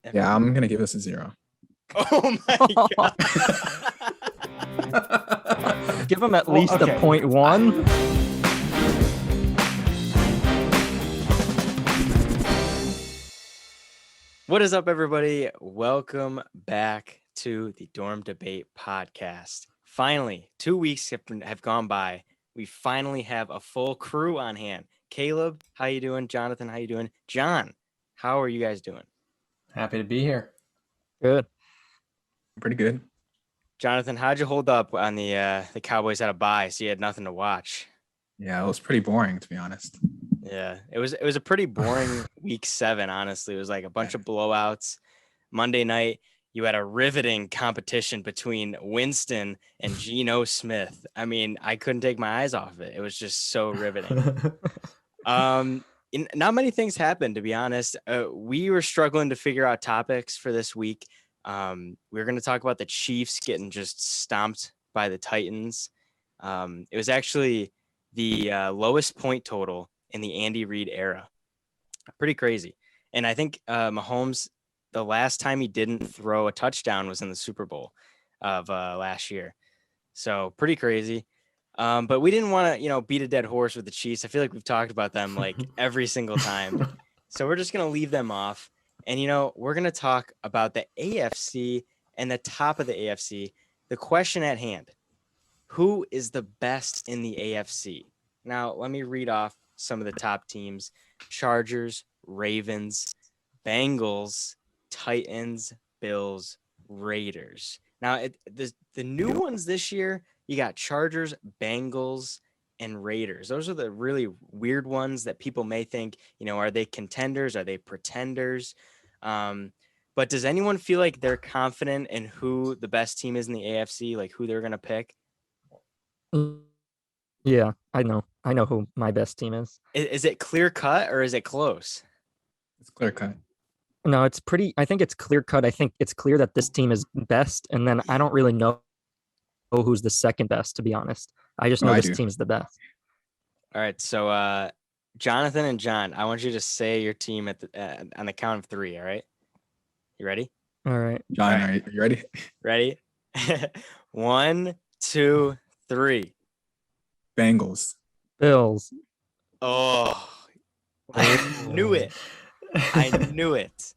Yeah, I'm gonna give this a 0. Oh my god. Give him at Well, least okay. a 0.1. What is up, everybody? Welcome back to the Dorm Debate Podcast. Finally, 2 weeks have gone by. We finally have a full crew on hand. Caleb, how you doing? Jonathan, how you doing? John, how are you guys doing? Happy to be here. Good. Pretty good. Jonathan, how'd you hold up on the Cowboys had a bye, so you had nothing to watch? Yeah, it was pretty boring, to be honest. Yeah, it was a pretty boring week 7, honestly. It was like a bunch of blowouts. Monday night, you had a riveting competition between Winston and Geno Smith. I mean, I couldn't take my eyes off it. It was just so riveting. Not many things happened, to be honest. We were struggling to figure out topics for this week. We were going to talk about the Chiefs getting just stomped by the Titans. It was actually the lowest point total in the Andy Reid era. Pretty crazy. And I think Mahomes, the last time he didn't throw a touchdown was in the Super Bowl of last year. So pretty crazy. But we didn't want to, beat a dead horse with the Chiefs. I feel like we've talked about them like every single time. So we're just going to leave them off. And, we're going to talk about the AFC and the top of the AFC. The question at hand, who is the best in the AFC? Now, let me read off some of the top teams: Chargers, Ravens, Bengals, Titans, Bills, Raiders. Now, the new ones this year, you got Chargers, Bengals, and Raiders. Those are the really weird ones that people may think, are they contenders? Are they pretenders? But does anyone feel like they're confident in who the best team is in the AFC, like who they're going to pick? Yeah, I know who my best team is. Is it clear cut or is it close? It's clear cut. No, I think it's clear cut. I think it's clear that this team is best. And then I don't really know who's the second best, to be honest. I just know this team's the best. All right. So, Jonathan and John, I want you to say your team on the count of 3. All right. You ready? All right. John, are you ready? Ready? 1, 2, 3. Bengals. Bills. Oh, I knew it. I knew it.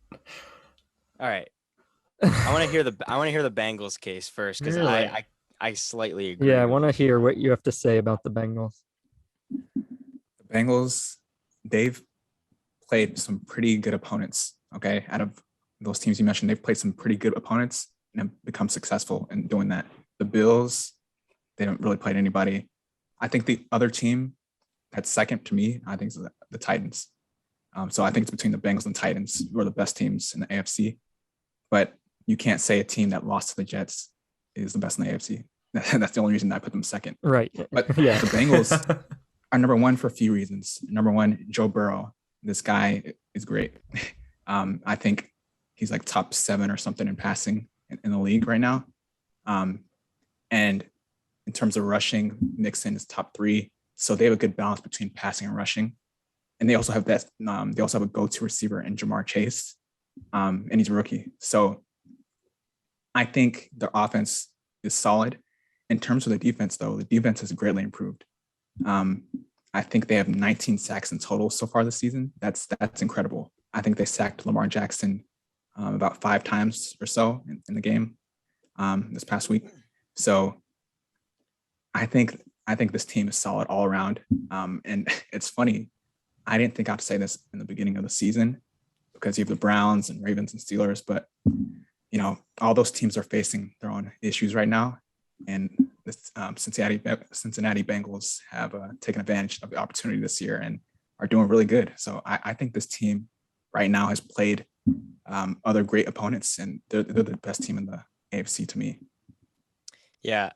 All right. I want to hear the Bengals case first because Really? I slightly agree. Yeah, I want to hear what you have to say about the Bengals. The Bengals, they've played some pretty good opponents. Okay, out of those teams you mentioned, they've played some pretty good opponents and have become successful in doing that. The Bills, they don't really play anybody. I think the other team that's second to me, I think, is the Titans. So I think it's between the Bengals and Titans, who are the best teams in the AFC. But you can't say a team that lost to the Jets is the best in the AFC. That's the only reason I put them second. Right. But yeah, the Bengals are number one for a few reasons. Number one, Joe Burrow. This guy is great. I think he's like top 7 or something in passing in the league right now. And in terms of rushing, Mixon is top 3. So they have a good balance between passing and rushing. And they also have that. They also have a go-to receiver in Jamar Chase, and he's a rookie. So I think their offense is solid. In terms of the defense, though, the defense has greatly improved. I think they have 19 sacks in total so far this season. That's incredible. I think they sacked Lamar Jackson about 5 times or so in the game this past week. So I think this team is solid all around. And it's funny. I didn't think I'd say this in the beginning of the season because you have the Browns and Ravens and Steelers, but all those teams are facing their own issues right now. And the Cincinnati Bengals have taken advantage of the opportunity this year and are doing really good. So I think this team right now has played other great opponents, and they're the best team in the AFC to me. Yeah.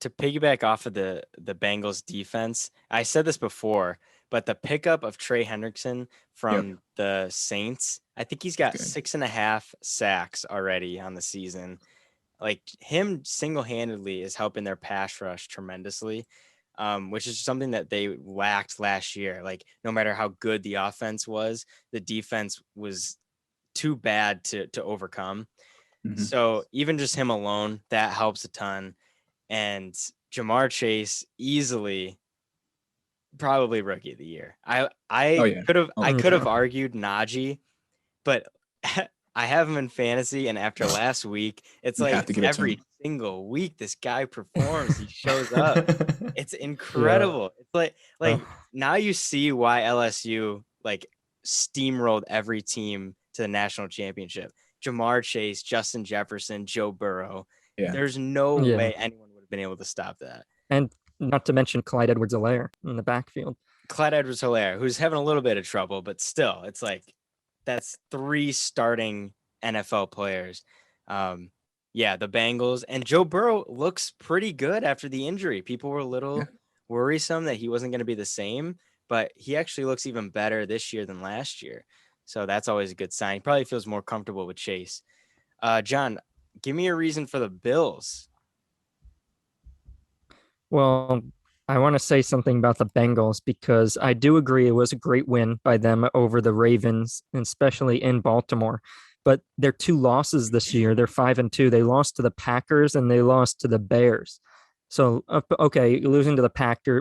To piggyback off of the Bengals defense, I said this before, but the pickup of Trey Hendrickson from the Saints, I think he's got 6.5 sacks already on the season. Like, him single-handedly is helping their pass rush tremendously, which is something that they lacked last year. Like, no matter how good the offense was, the defense was too bad to overcome. Mhm. So even just him alone, that helps a ton. And Jamar Chase easily probably rookie of the year. Oh I yeah. could have Oh, I for could have sure. argued Najee, but I have him in fantasy, and after last week, it's You have like to give it to every him. single week this guy performs. He shows up. It's Yeah. incredible. It's Uh, like now you see why LSU like steamrolled every team to the national championship. Jamar Chase, Justin Jefferson, Joe Burrow. Yeah. There's no Yeah. way anyone would have been able to stop that. And not to mention Clyde Edwards-Helaire in the backfield. Clyde Edwards-Helaire, who's having a little bit of trouble, but still, it's like that's 3 starting NFL players. Yeah, the Bengals and Joe Burrow looks pretty good after the injury. People were a little worrisome that he wasn't going to be the same, but he actually looks even better this year than last year. So that's always a good sign. He probably feels more comfortable with Chase. John, give me a reason for the Bills. Well, I want to say something about the Bengals because I do agree it was a great win by them over the Ravens, and especially in Baltimore. But their 2 losses this year, they're 5-2. They lost to the Packers and they lost to the Bears. So, okay, losing to the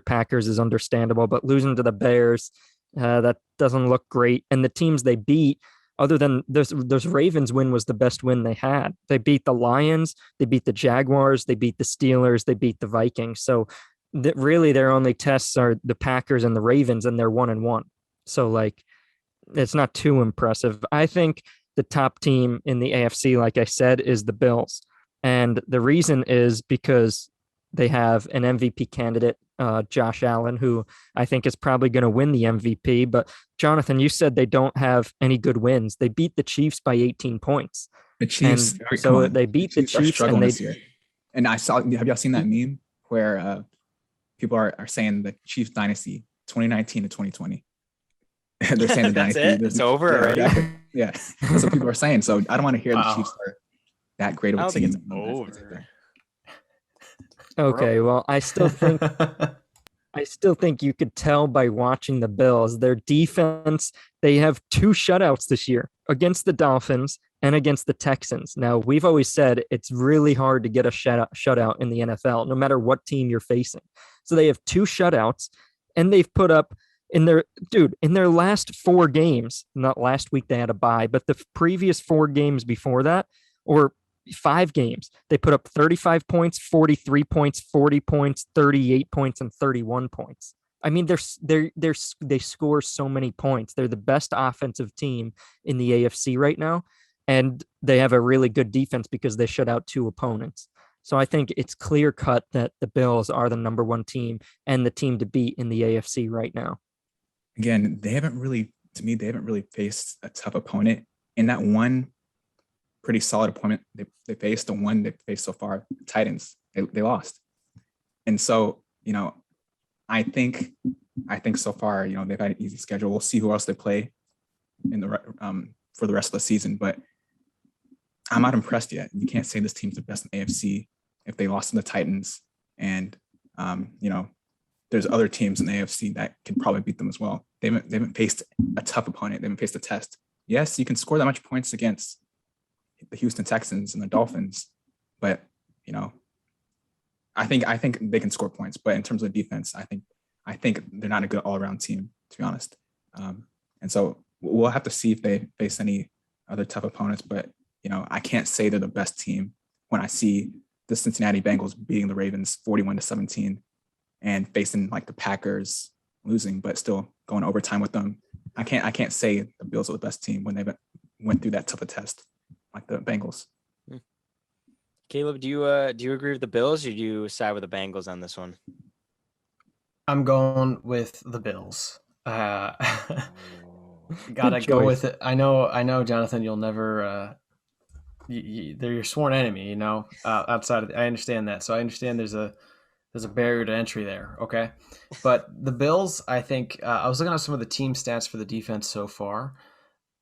Packers is understandable, but losing to the Bears, that doesn't look great. And the teams they beat, other than those Ravens win was the best win they had. They beat the Lions, they beat the Jaguars, they beat the Steelers, they beat the Vikings. So really their only tests are the Packers and the Ravens, and they're 1-1. So like it's not too impressive. I think the top team in the AFC, like I said, is the Bills. And the reason is because they have an MVP candidate, Josh Allen, who I think is probably going to win the MVP. But Jonathan, you said they don't have any good wins. They beat the Chiefs by 18 points. The Chiefs, And so they beat the are Chiefs struggling and they this year. And have y'all seen that meme where people are saying the Chiefs dynasty 2019 to 2020? They're saying the That's dynasty. it. It's over already. Exactly. Yeah, that's what people are saying. So I don't want to hear the Chiefs are that great of I a don't think team. it's over. Okay, well, I still think you could tell by watching the Bills. Their defense, they have 2 shutouts this year against the Dolphins and against the Texans. Now, we've always said it's really hard to get a shutout in the NFL, no matter what team you're facing. So they have 2 shutouts, and they've put up in their last 4 games, not last week they had a bye, but the previous 4 games before that, or 5 games, they put up 35 points, 43 points, 40 points, 38 points, and 31 points. I mean, they score so many points. They're the best offensive team in the AFC right now, and they have a really good defense because they shut out 2 opponents. So I think it's clear cut that the Bills are the number 1 team and the team to beat in the AFC right now. Again, they haven't really faced a tough opponent. In that one pretty solid opponent they faced, the one they faced so far, the Titans, they lost. And so, I think so far, they've had an easy schedule. We'll see who else they play in the for the rest of the season, but I'm not impressed yet. You can't say this team's the best in AFC if they lost to the Titans. And there's other teams in the AFC that can probably beat them as well. They haven't faced a tough opponent. They haven't faced a test. Yes, you can score that much points against the Houston Texans and the Dolphins, but I think they can score points. But in terms of defense, I think they're not a good all-around team, to be honest. And so we'll have to see if they face any other tough opponents. But I can't say they're the best team when I see the Cincinnati Bengals beating the Ravens 41-17 and facing like the Packers losing, but still going overtime with them. I can't say the Bills are the best team when they went through that tough a test like the Bengals. Caleb, do you agree with the Bills, or do you side with the Bengals on this one? I'm going with the Bills. Gotta go with it. I know, Jonathan. You'll never. They're your sworn enemy. Outside of I understand that. So I understand there's a barrier to entry there. Okay, but the Bills. I think I was looking at some of the team stats for the defense so far.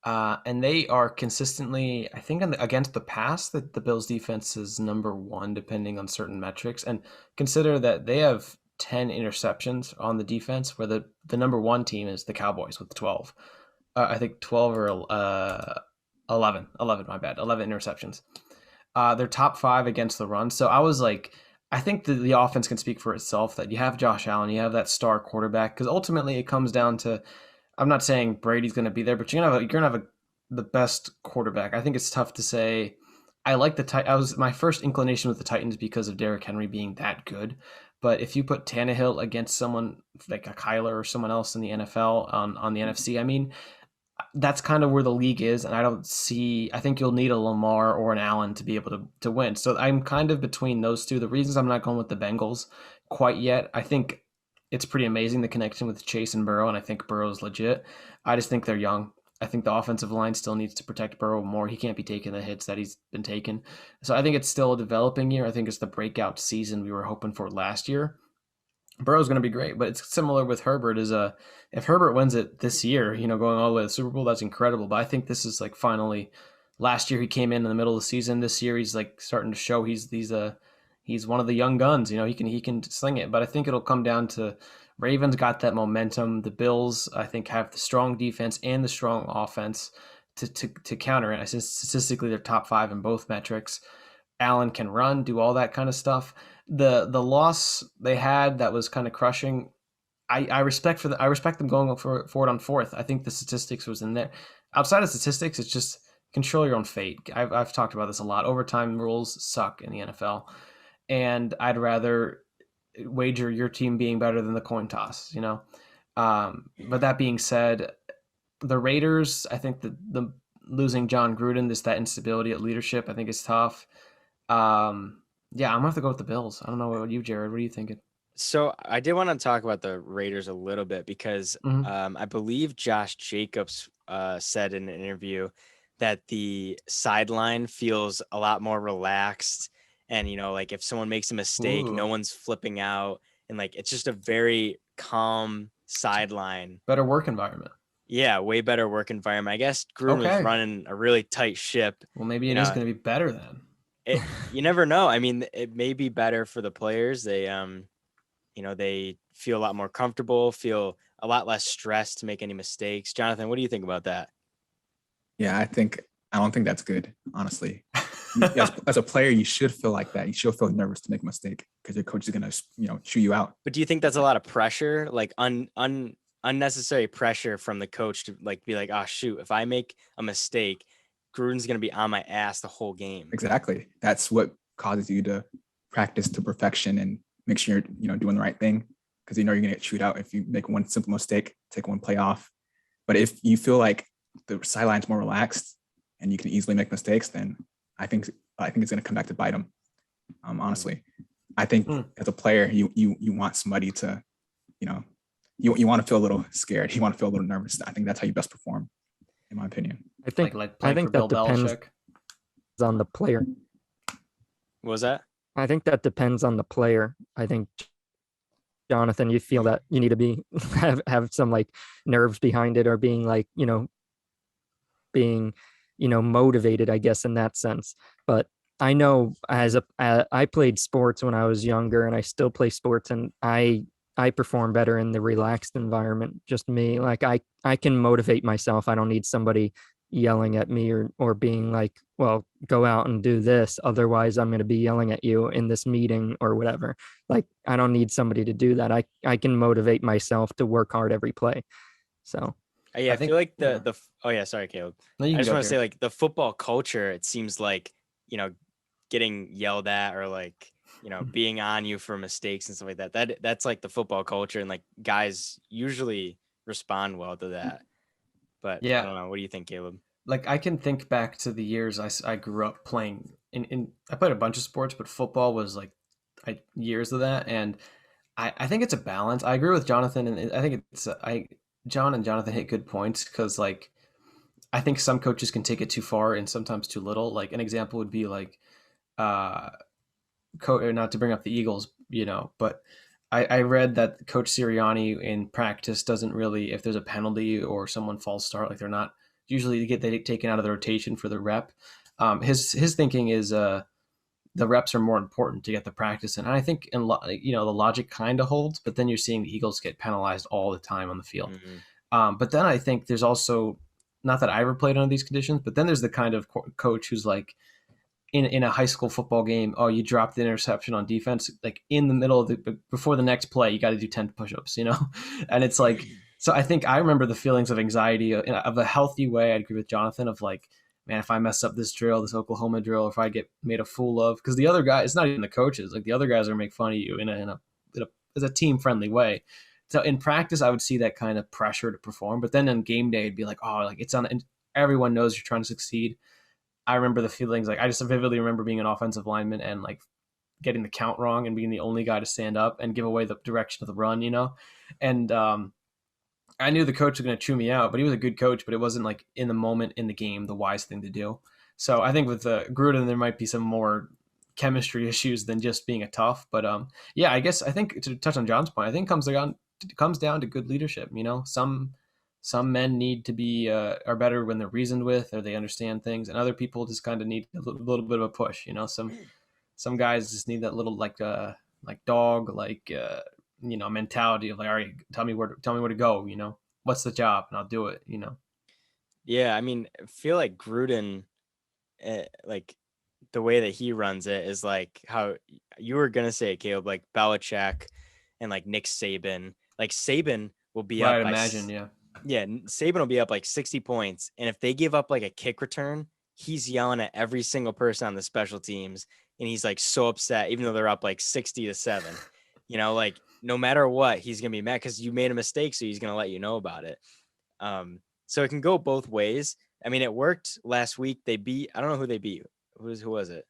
And they are consistently, I think, against the pass, that the Bills' defense is number 1, depending on certain metrics. And consider that they have 10 interceptions on the defense, where the number 1 team is the Cowboys with 12. I think 12 or 11, my bad. 11 interceptions. They're top 5 against the run. So I think the offense can speak for itself, that you have Josh Allen, you have that star quarterback, because ultimately it comes down to, I'm not saying Brady's going to be there, but you're going to have the best quarterback. I think it's tough to say. I like my first inclination with the Titans because of Derrick Henry being that good. But if you put Tannehill against someone like a Kyler or someone else in the NFL on the NFC, I mean, that's kind of where the league is, and I think you'll need a Lamar or an Allen to be able to win. So I'm kind of between those two. The reasons I'm not going with the Bengals quite yet, I think it's pretty amazing, the connection with Chase and Burrow, and I think Burrow's legit. I just think they're young. I think the offensive line still needs to protect Burrow more. He can't be taking the hits that he's been taking. So I think it's still a developing year. I think it's the breakout season we were hoping for last year. Burrow's going to be great, but it's similar with Herbert. If Herbert wins it this year, going all the way to the Super Bowl, that's incredible. But I think this is like finally, last year he came in the middle of the season. This year he's like starting to show he's one of the young guns. He can sling it. But I think it'll come down to Ravens got that momentum. The Bills, I think, have the strong defense and the strong offense to counter it. I said statistically they're top 5 in both metrics. Allen can run, do all that kind of stuff. The loss they had that was kind of crushing, I respect them going for it on 4th. I think the statistics was in there. Outside of statistics, it's just control your own fate. I've talked about this a lot. Overtime rules suck in the NFL, and I'd rather wager your team being better than the coin toss. But that being said, the Raiders, I think the losing John Gruden, that instability at leadership, I think is tough. Yeah, I'm gonna have to go with the Bills. I don't know about you, Jared. What are you thinking? So I did want to talk about the Raiders a little bit because I believe Josh Jacobs said in an interview that the sideline feels a lot more relaxed, and like if someone makes a mistake, no one's flipping out, and like it's just a very calm sideline. Better work environment. Yeah, way better work environment. I guess Gruden was running a really tight ship. Well, maybe it is going to be better then. You never know. I mean, it may be better for the players. They they feel a lot more comfortable, feel a lot less stressed to make any mistakes. Jonathan, what do you think about that? Yeah, I don't think that's good, honestly. As a player, you should feel like that. You should feel nervous to make a mistake because your coach is going to, chew you out. But do you think that's a lot of pressure, like unnecessary pressure from the coach to like be like, oh shoot, if I make a mistake, Gruden's going to be on my ass the whole game? Exactly. That's what causes you to practice to perfection and make sure you're, doing the right thing, because you're going to get chewed out if you make one simple mistake, take one play off. But if you feel like the sideline's more relaxed and you can easily make mistakes, then I think it's going to come back to bite them. Honestly, I think as a player, you want somebody to, you want to feel a little scared. You want to feel a little nervous. I think that's how you best perform, in my opinion. I think that depends on the player. What was that? I think that depends on the player. I think, Jonathan, you feel that you need to have some like nerves behind it, or being like, motivated, I guess, in that sense. But I know I played sports when I was younger, and I still play sports, and I perform better in the relaxed environment. Just me, like I can motivate myself. I don't need somebody yelling at me or being like, well, go out and do this, otherwise I'm going to be yelling at you in this meeting or whatever. Like, I don't need somebody to do that. I can motivate myself to work hard every play. So yeah, I feel like the oh yeah, sorry, Caleb. No, I just want to say, like, the football culture, it seems like, getting yelled at or like, being on you for mistakes and stuff like that. That's like the football culture, and like guys usually respond well to that. But yeah, I don't know. What do you think, Caleb? Like, I can think back to the years I grew up playing in I played a bunch of sports, but football was like years of that. And I think it's a balance. I agree with Jonathan, and I think John and Jonathan hit good points, because like I think some coaches can take it too far and sometimes too little. Like, an example would be like not to bring up the Eagles, but I read that Coach Sirianni in practice doesn't really, if there's a penalty or someone false start, like, they're not usually they get taken out of the rotation for the rep. His thinking is the reps are more important to get the practice in. And I think the logic kind of holds, but then you're seeing the Eagles get penalized all the time on the field. Mm-hmm. But then I think there's also not that I ever played under these conditions, but then there's the kind of coach who's like in a high school football game, oh, you dropped the interception on defense, like in the middle of before the next play, you got to do 10 push-ups, and it's like, so I think I remember the feelings of anxiety of a healthy way. I'd agree with Jonathan of like, man, if I mess up this drill, this Oklahoma drill, if I get made a fool of, because the other guy, it's not even the coaches, like the other guys are make fun of you in a team friendly way. So in practice, I would see that kind of pressure to perform, but then on game day, it'd be like, oh, like it's on, and everyone knows you're trying to succeed. I remember the feelings, like I just vividly remember being an offensive lineman and like getting the count wrong and being the only guy to stand up and give away the direction of the run, and I knew the coach was going to chew me out, but he was a good coach, but it wasn't like in the moment in the game, the wise thing to do. So I think with Gruden, there might be some more chemistry issues than just being a tough, but yeah, I think to touch on John's point, I think it comes down to good leadership. Some men need to be are better when they're reasoned with, or they understand things, and other people just kind of need a little bit of a push. Some guys just need that little like dog mentality of like, all right, tell me where to go. What's the job, and I'll do it. Yeah, I mean, I feel like Gruden, like the way that he runs it is like how you were gonna say it, Caleb, like Belichick and like Nick Saban. Like Saban will be up. I imagine, yeah. Yeah, Saban will be up like 60 points. And if they give up like a kick return, he's yelling at every single person on the special teams. And he's like so upset, even though they're up like 60-7. Like no matter what, he's going to be mad because you made a mistake. So he's going to let you know about it. So it can go both ways. I mean, it worked last week. They beat, I don't know who they beat. Who was it?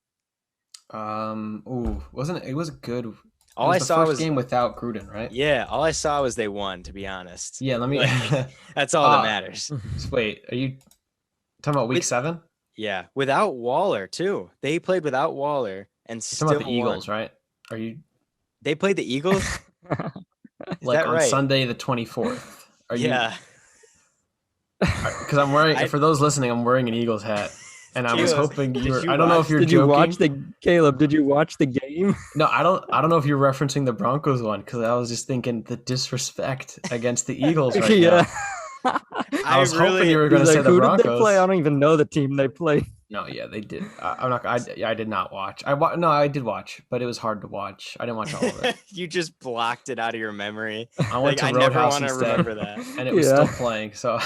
It was good. All I saw was game without Gruden, right? Yeah, all I saw was they won, to be honest. Yeah, let me. That's all that matters. Wait, are you talking about week 7? Yeah, without Waller too. They played without Waller and still talking about the won. Eagles, right? Are you? They played the Eagles. Like on Sunday the 24th. Are you? Yeah. Because I'm wearing. For those listening, I'm wearing an Eagles hat. And I was hoping you were. I don't know if you're joking. Caleb? Did you watch the game? No, I don't know if you're referencing the Broncos one, because I was just thinking the disrespect against the Eagles right now. I was hoping you were going to say the Broncos. Who did they play? I don't even know the team they play. No, yeah, they did. I did not watch. I did watch, but it was hard to watch. I didn't watch all of it. You just blocked it out of your memory. I went to Roadhouse instead, remember that, and it was still playing. So.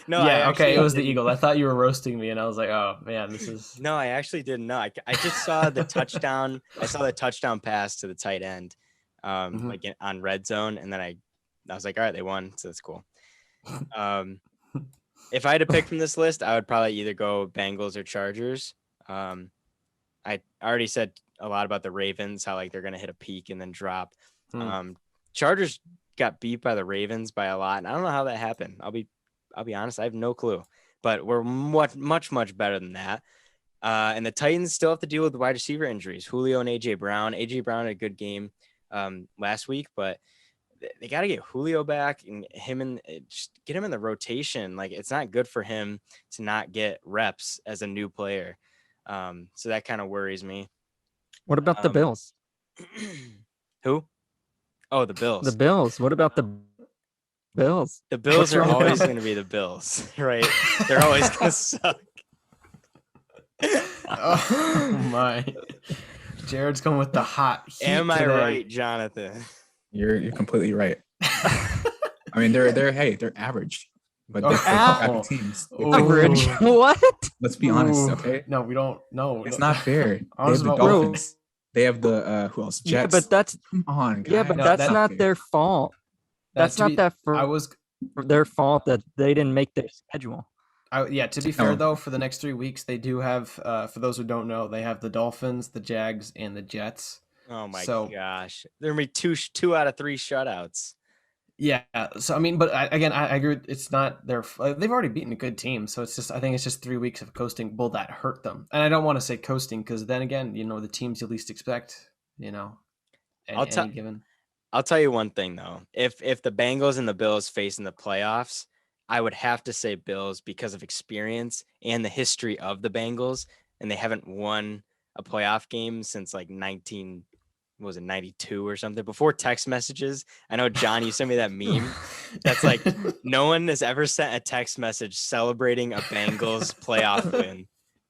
No, yeah, okay, it was the Eagles. I thought you were roasting me, and I was like, "Oh man, this is." No, I actually didn't know. I just saw the touchdown. I saw the touchdown pass to the tight end, like on red zone, and then I was like, "All right, they won, so that's cool." If I had to pick from this list, I would probably either go Bengals or Chargers. I already said a lot about the Ravens, how like they're gonna hit a peak and then drop. Chargers got beat by the Ravens by a lot, and I don't know how that happened. I'll be honest, I have no clue, but we're much better than that. And the Titans still have to deal with the wide receiver injuries, Julio and AJ Brown. AJ Brown had a good game last week, but they got to get Julio back and just get him in the rotation. Like it's not good for him to not get reps as a new player. So that kind of worries me. What about the Bills? Who? Oh, the Bills. The Bills. What about the Bills? The Bills are always going to be the Bills, right? They're always going to suck. Oh my! Jared's going with the hot heat. Am I today. right, Jonathan? You're completely right. I mean, they're average, but they're crappy teams. Average? What? Let's be honest, okay? No, we don't. No, it's not fair. They have the about Dolphins. They have the who else? Jets. Yeah, but that's come on, guys. Yeah, but that's not their fault. That's not their fault that they didn't make their schedule. To be fair, though, for the next 3 weeks, they do have, for those who don't know, they have the Dolphins, the Jags, and the Jets. Oh, my gosh. There may be two out of 3 shutouts. Yeah. So, I mean, but I agree. It's not their – they've already beaten a good team. So, I think it's just 3 weeks of coasting will that hurt them. And I don't want to say coasting because then again, the teams you least expect, any given – I'll tell you one thing, though. If the Bengals and the Bills face in the playoffs, I would have to say Bills because of experience and the history of the Bengals, and they haven't won a playoff game since like 19 what was it, 92 or something, before text messages. I know, John, you sent me that meme. That's like, no one has ever sent a text message celebrating a Bengals playoff win.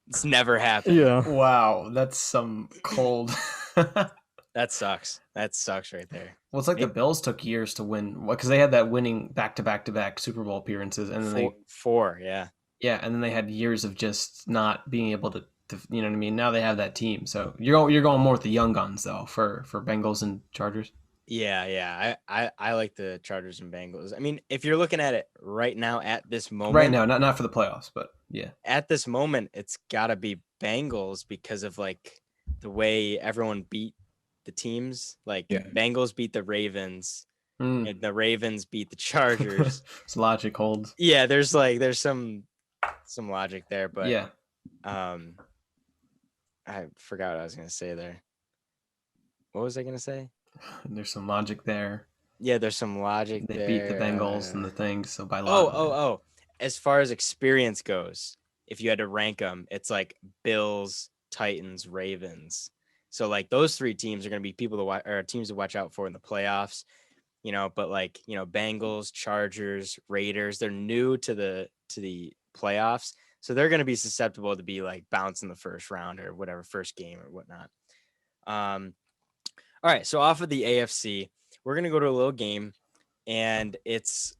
It's never happened. Yeah. Wow, that's some cold. That sucks. That sucks right there. Well, it's like the Bills took years to win because they had that winning back-to-back Super Bowl appearances, and then four, yeah. Yeah, and then they had years of just not being able to you know what I mean? Now they have that team. So you're going more with the young guns though for Bengals and Chargers. Yeah. I like the Chargers and Bengals. I mean, if you're looking at it right now at this moment. Right now, not for the playoffs, but yeah. At this moment, it's gotta be Bengals because of like the way everyone beat the teams. Like Bengals beat the Ravens. And the Ravens beat the Chargers. It's logic holds. Yeah, there's some logic there, but yeah. I forgot what I was gonna say there. What was I gonna say? There's some logic there. Yeah, there's some logic they there. Beat the Bengals and the things, so by lot. Oh. As far as experience goes, if you had to rank them, it's like Bills, Titans, Ravens. So like those three teams are gonna be people to watch, or teams to watch out for in the playoffs. You know, but like, you know, Bengals, Chargers, Raiders, they're new to the playoffs. So they're going to be susceptible to be like bounced in the first round or whatever, first game or whatnot. All right. So off of the AFC, we're going to go to a little game, and it's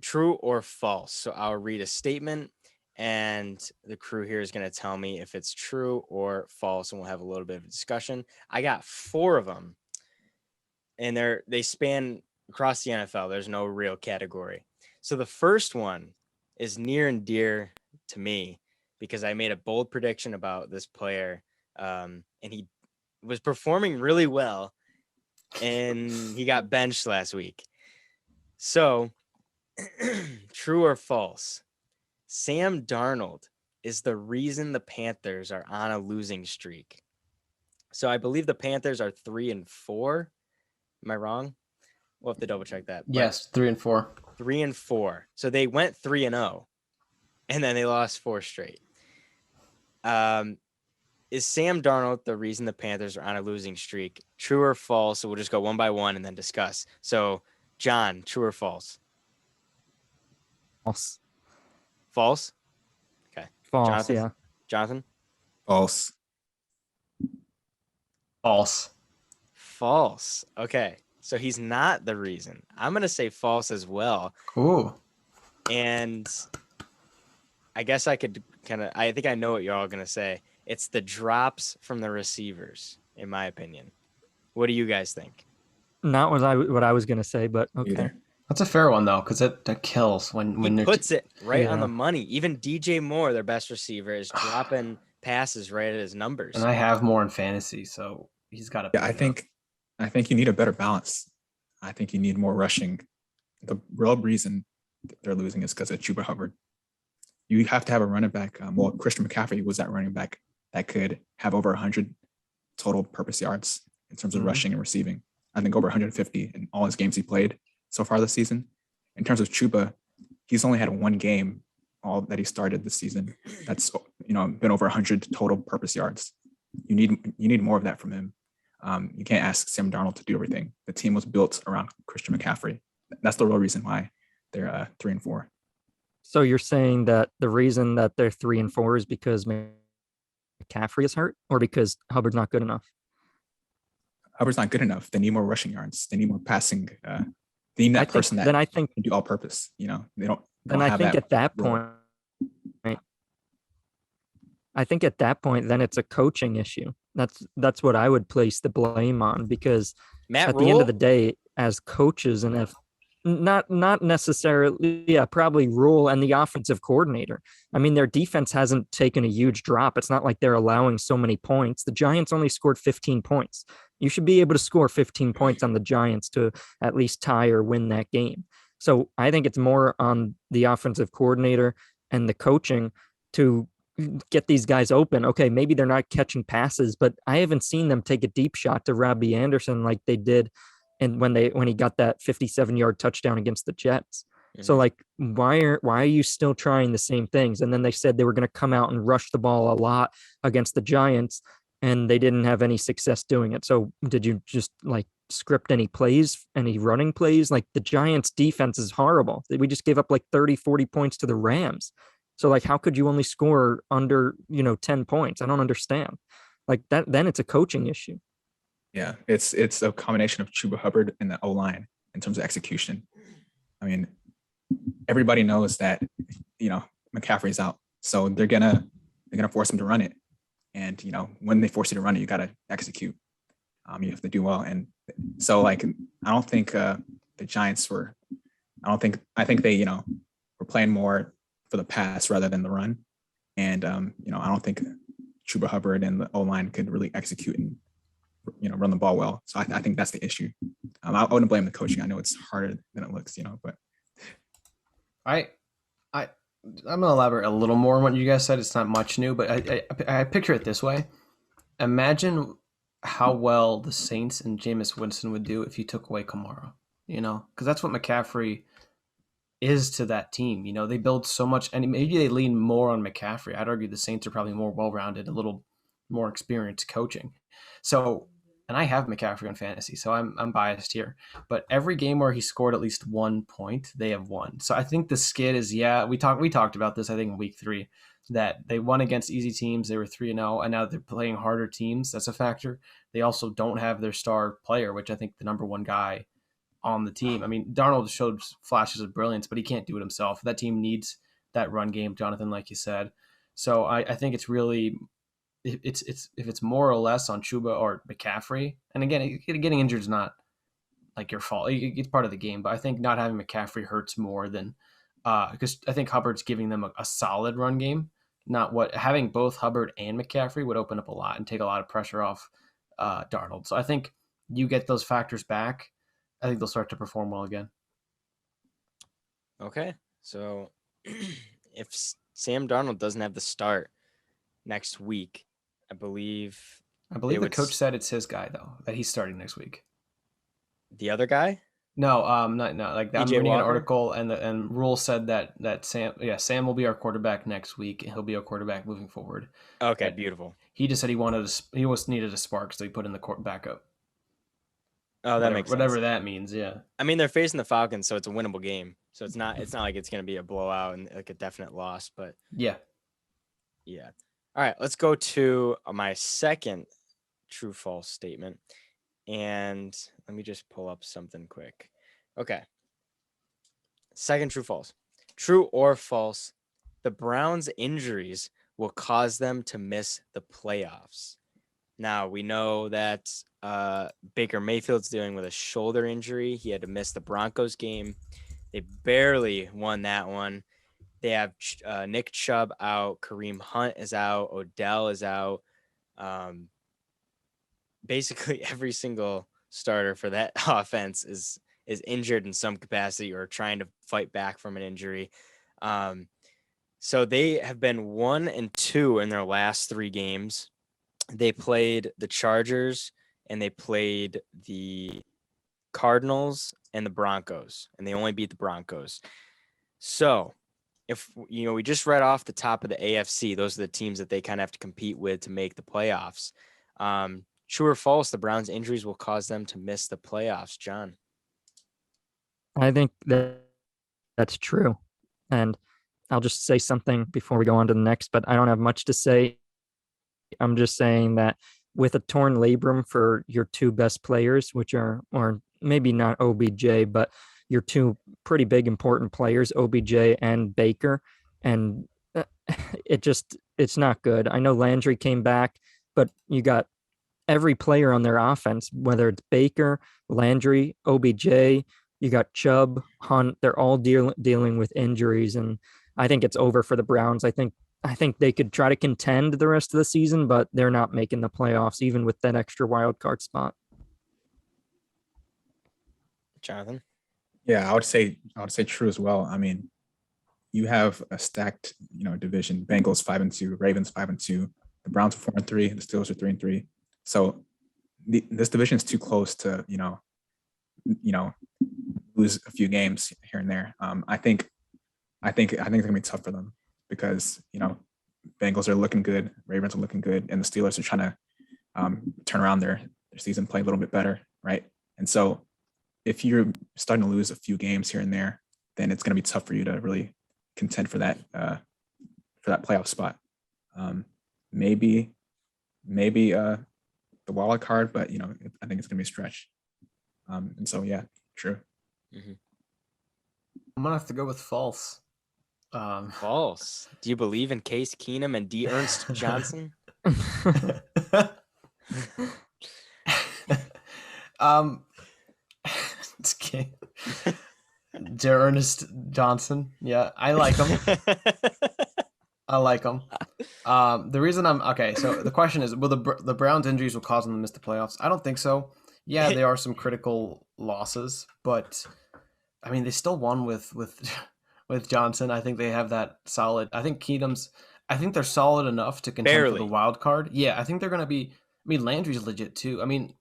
true or false. So I'll read a statement, and the crew here is going to tell me if it's true or false, and we'll have a little bit of a discussion. I got 4 of them. And they span across the NFL. There's no real category. So the first one is near and dear to me because I made a bold prediction about this player, and he was performing really well, and he got benched last week. So, true or false? Sam Darnold is the reason the Panthers are on a losing streak. So I believe the Panthers are 3-4. Am I wrong? We'll have to double check that. Yes, 3-4. 3-4. So they went 3-0, and then they lost 4 straight. Is Sam Darnold the reason the Panthers are on a losing streak? True or false? So we'll just go one by one and then discuss. So, John, true or false? False. False? Okay. False, Jonathan? yeah. Jonathan? False. False. False. Okay. So he's not the reason. I'm going to say false as well. Ooh. And I guess I could I think I know what you're all going to say. It's the drops from the receivers, in my opinion. What do you guys think? Not what I was going to say, but okay. Either. That's a fair one, though, because that kills when he puts it right on Yeah. the money. Even DJ Moore, their best receiver, is dropping passes right at his numbers. And I have more in fantasy, so he's got to. Yeah, I think you need a better balance. I think you need more rushing. The real reason they're losing is because of Chuba Hubbard. You have to have a running back. Christian McCaffrey was that running back that could have over 100 total purpose yards in terms of rushing and receiving. I think over 150 in all his games he played so far this season. In terms of Chuba, he's only had 1 game all that he started this season. That's been over 100 total purpose yards. You need more of that from him. You can't ask Sam Darnold to do everything. The team was built around Christian McCaffrey. That's the real reason why they're 3-4. So you're saying that the reason that they're 3-4 is because McCaffrey is hurt, or because Hubbard's not good enough? Hubbard's not good enough. They need more rushing yards. They need more passing. They need that person that can do all purpose. They don't. Then I think at that point, then it's a coaching issue. That's what I would place the blame on, because at the end of the day, as coaches, and if not necessarily, probably Rule and the offensive coordinator. I mean, their defense hasn't taken a huge drop. It's not like they're allowing so many points. The Giants only scored 15 points. You should be able to score 15 points on the Giants to at least tie or win that game. So I think it's more on the offensive coordinator and the coaching to get these guys open. Okay, maybe they're not catching passes, but I haven't seen them take a deep shot to Robbie Anderson like they did and when he got that 57-yard touchdown against the Jets. Mm-hmm. So like, why are you still trying the same things? And then they said they were going to come out and rush the ball a lot against the Giants. and they didn't have any success doing it. So did you just like script any plays, any running plays? Like the Giants defense is horrible. We just gave up like 30, 40 points to the Rams. So like how could you only score under, 10 points? I don't understand. Like that, then it's a coaching issue. Yeah, it's a combination of Chuba Hubbard and the O-line in terms of execution. I mean, everybody knows that, McCaffrey's out. So they're gonna force him to run it. And when they force you to run it, you gotta execute. You have to do well. And so like I don't think the Giants were I think they, were playing more for the pass rather than the run. And I don't think Chuba Hubbard and the O-line could really execute and run the ball well. So I think that's the issue. I wouldn't blame the coaching. I know it's harder than it looks, but I'm gonna elaborate a little more on what you guys said. It's not much new, but I picture it this way. Imagine how well the Saints and Jameis Winston would do if you took away Kamara, because that's what McCaffrey is to that team. They build so much, and maybe they lean more on McCaffrey. I'd argue the Saints are probably more well-rounded, a little more experienced coaching. So, and I have McCaffrey on fantasy, so I'm biased here. But every game where he scored at least 1 point, they have won. So I think the skid is, we talked about this, I think, in week 3, that they won against easy teams. They were 3-0, and now they're playing harder teams. That's a factor. They also don't have their star player, which I think the number one guy on the team. I mean, Darnold showed flashes of brilliance, but he can't do it himself. That team needs that run game, Jonathan, like you said. So I think it's really, if it's more or less on Chuba or McCaffrey, and again, getting injured is not like your fault. It's part of the game, but I think not having McCaffrey hurts more than because I think Hubbard's giving them a solid run game. Not what having both Hubbard and McCaffrey would open up a lot and take a lot of pressure off Darnold. So I think you get those factors back, I think they'll start to perform well again. Okay, so if Sam Darnold doesn't have the start next week, I believe the coach said it's his guy though, that he's starting next week. The other guy? No, not like I'm reading Walker? An article and Rule said that Sam will be our quarterback next week and he'll be our quarterback moving forward. Okay, beautiful. He just said he needed a spark, so he put in the backup. Oh, that makes sense. Whatever that means, yeah. I mean, they're facing the Falcons, so it's a winnable game. So it's not like it's going to be a blowout and like a definite loss, but yeah. All right, let's go to my second true false statement. And let me just pull up something quick. Okay. Second true false. True or false, the Browns' injuries will cause them to miss the playoffs. Now, we know that Baker Mayfield's dealing with a shoulder injury. He had to miss the Broncos game. They barely won that one. They have Nick Chubb out. Kareem Hunt is out. Odell is out. Basically, every single starter for that offense is injured in some capacity or trying to fight back from an injury. So they have been 1-2 in their last 3 games. They played the Chargers and they played the Cardinals and the Broncos, and they only beat the Broncos. So if we just read off the top of the AFC, those are the teams that they kind of have to compete with to make the playoffs. True or false, the Browns' injuries will cause them to miss the playoffs, John? I think that's true. And I'll just say something before we go on to the next, but I don't have much to say. I'm just saying that with a torn labrum for your 2 best players, which are, or maybe not OBJ, but your 2 pretty big important players, OBJ and Baker, and it's not good. I know Landry came back, but you got every player on their offense, whether it's Baker, Landry, OBJ, you got Chubb, Hunt, they're all dealing with injuries, and I think it's over for the Browns. I think they could try to contend the rest of the season, but they're not making the playoffs, even with that extra wild card spot. Jonathan? Yeah, I would say true as well. I mean, you have a stacked, division. Bengals 5-2, Ravens 5-2, the Browns are 4-3, the Steelers are 3-3. So this division is too close to, lose a few games here and there. I think it's gonna be tough for them because Bengals are looking good, Ravens are looking good, and the Steelers are trying to turn around their season, play a little bit better, right? And so if you're starting to lose a few games here and there, then it's going to be tough for you to really contend for that playoff spot. Maybe the wild card, but I think it's going to be a stretch. And so yeah, true. Mm-hmm. I'm gonna have to go with false. False. Do you believe in Case Keenum and D. Ernst Johnson? Just kidding. J. Ernest Johnson. Yeah, I like him. I like him. The reason I'm okay. So the question is, will the Browns' injuries will cause them to miss the playoffs? I don't think so. Yeah, there are some critical losses, but I mean, they still won with Johnson. I think they have that solid. I think they're solid enough to contend for the wild card. Yeah, I think they're going to be. I mean, Landry's legit too. I mean,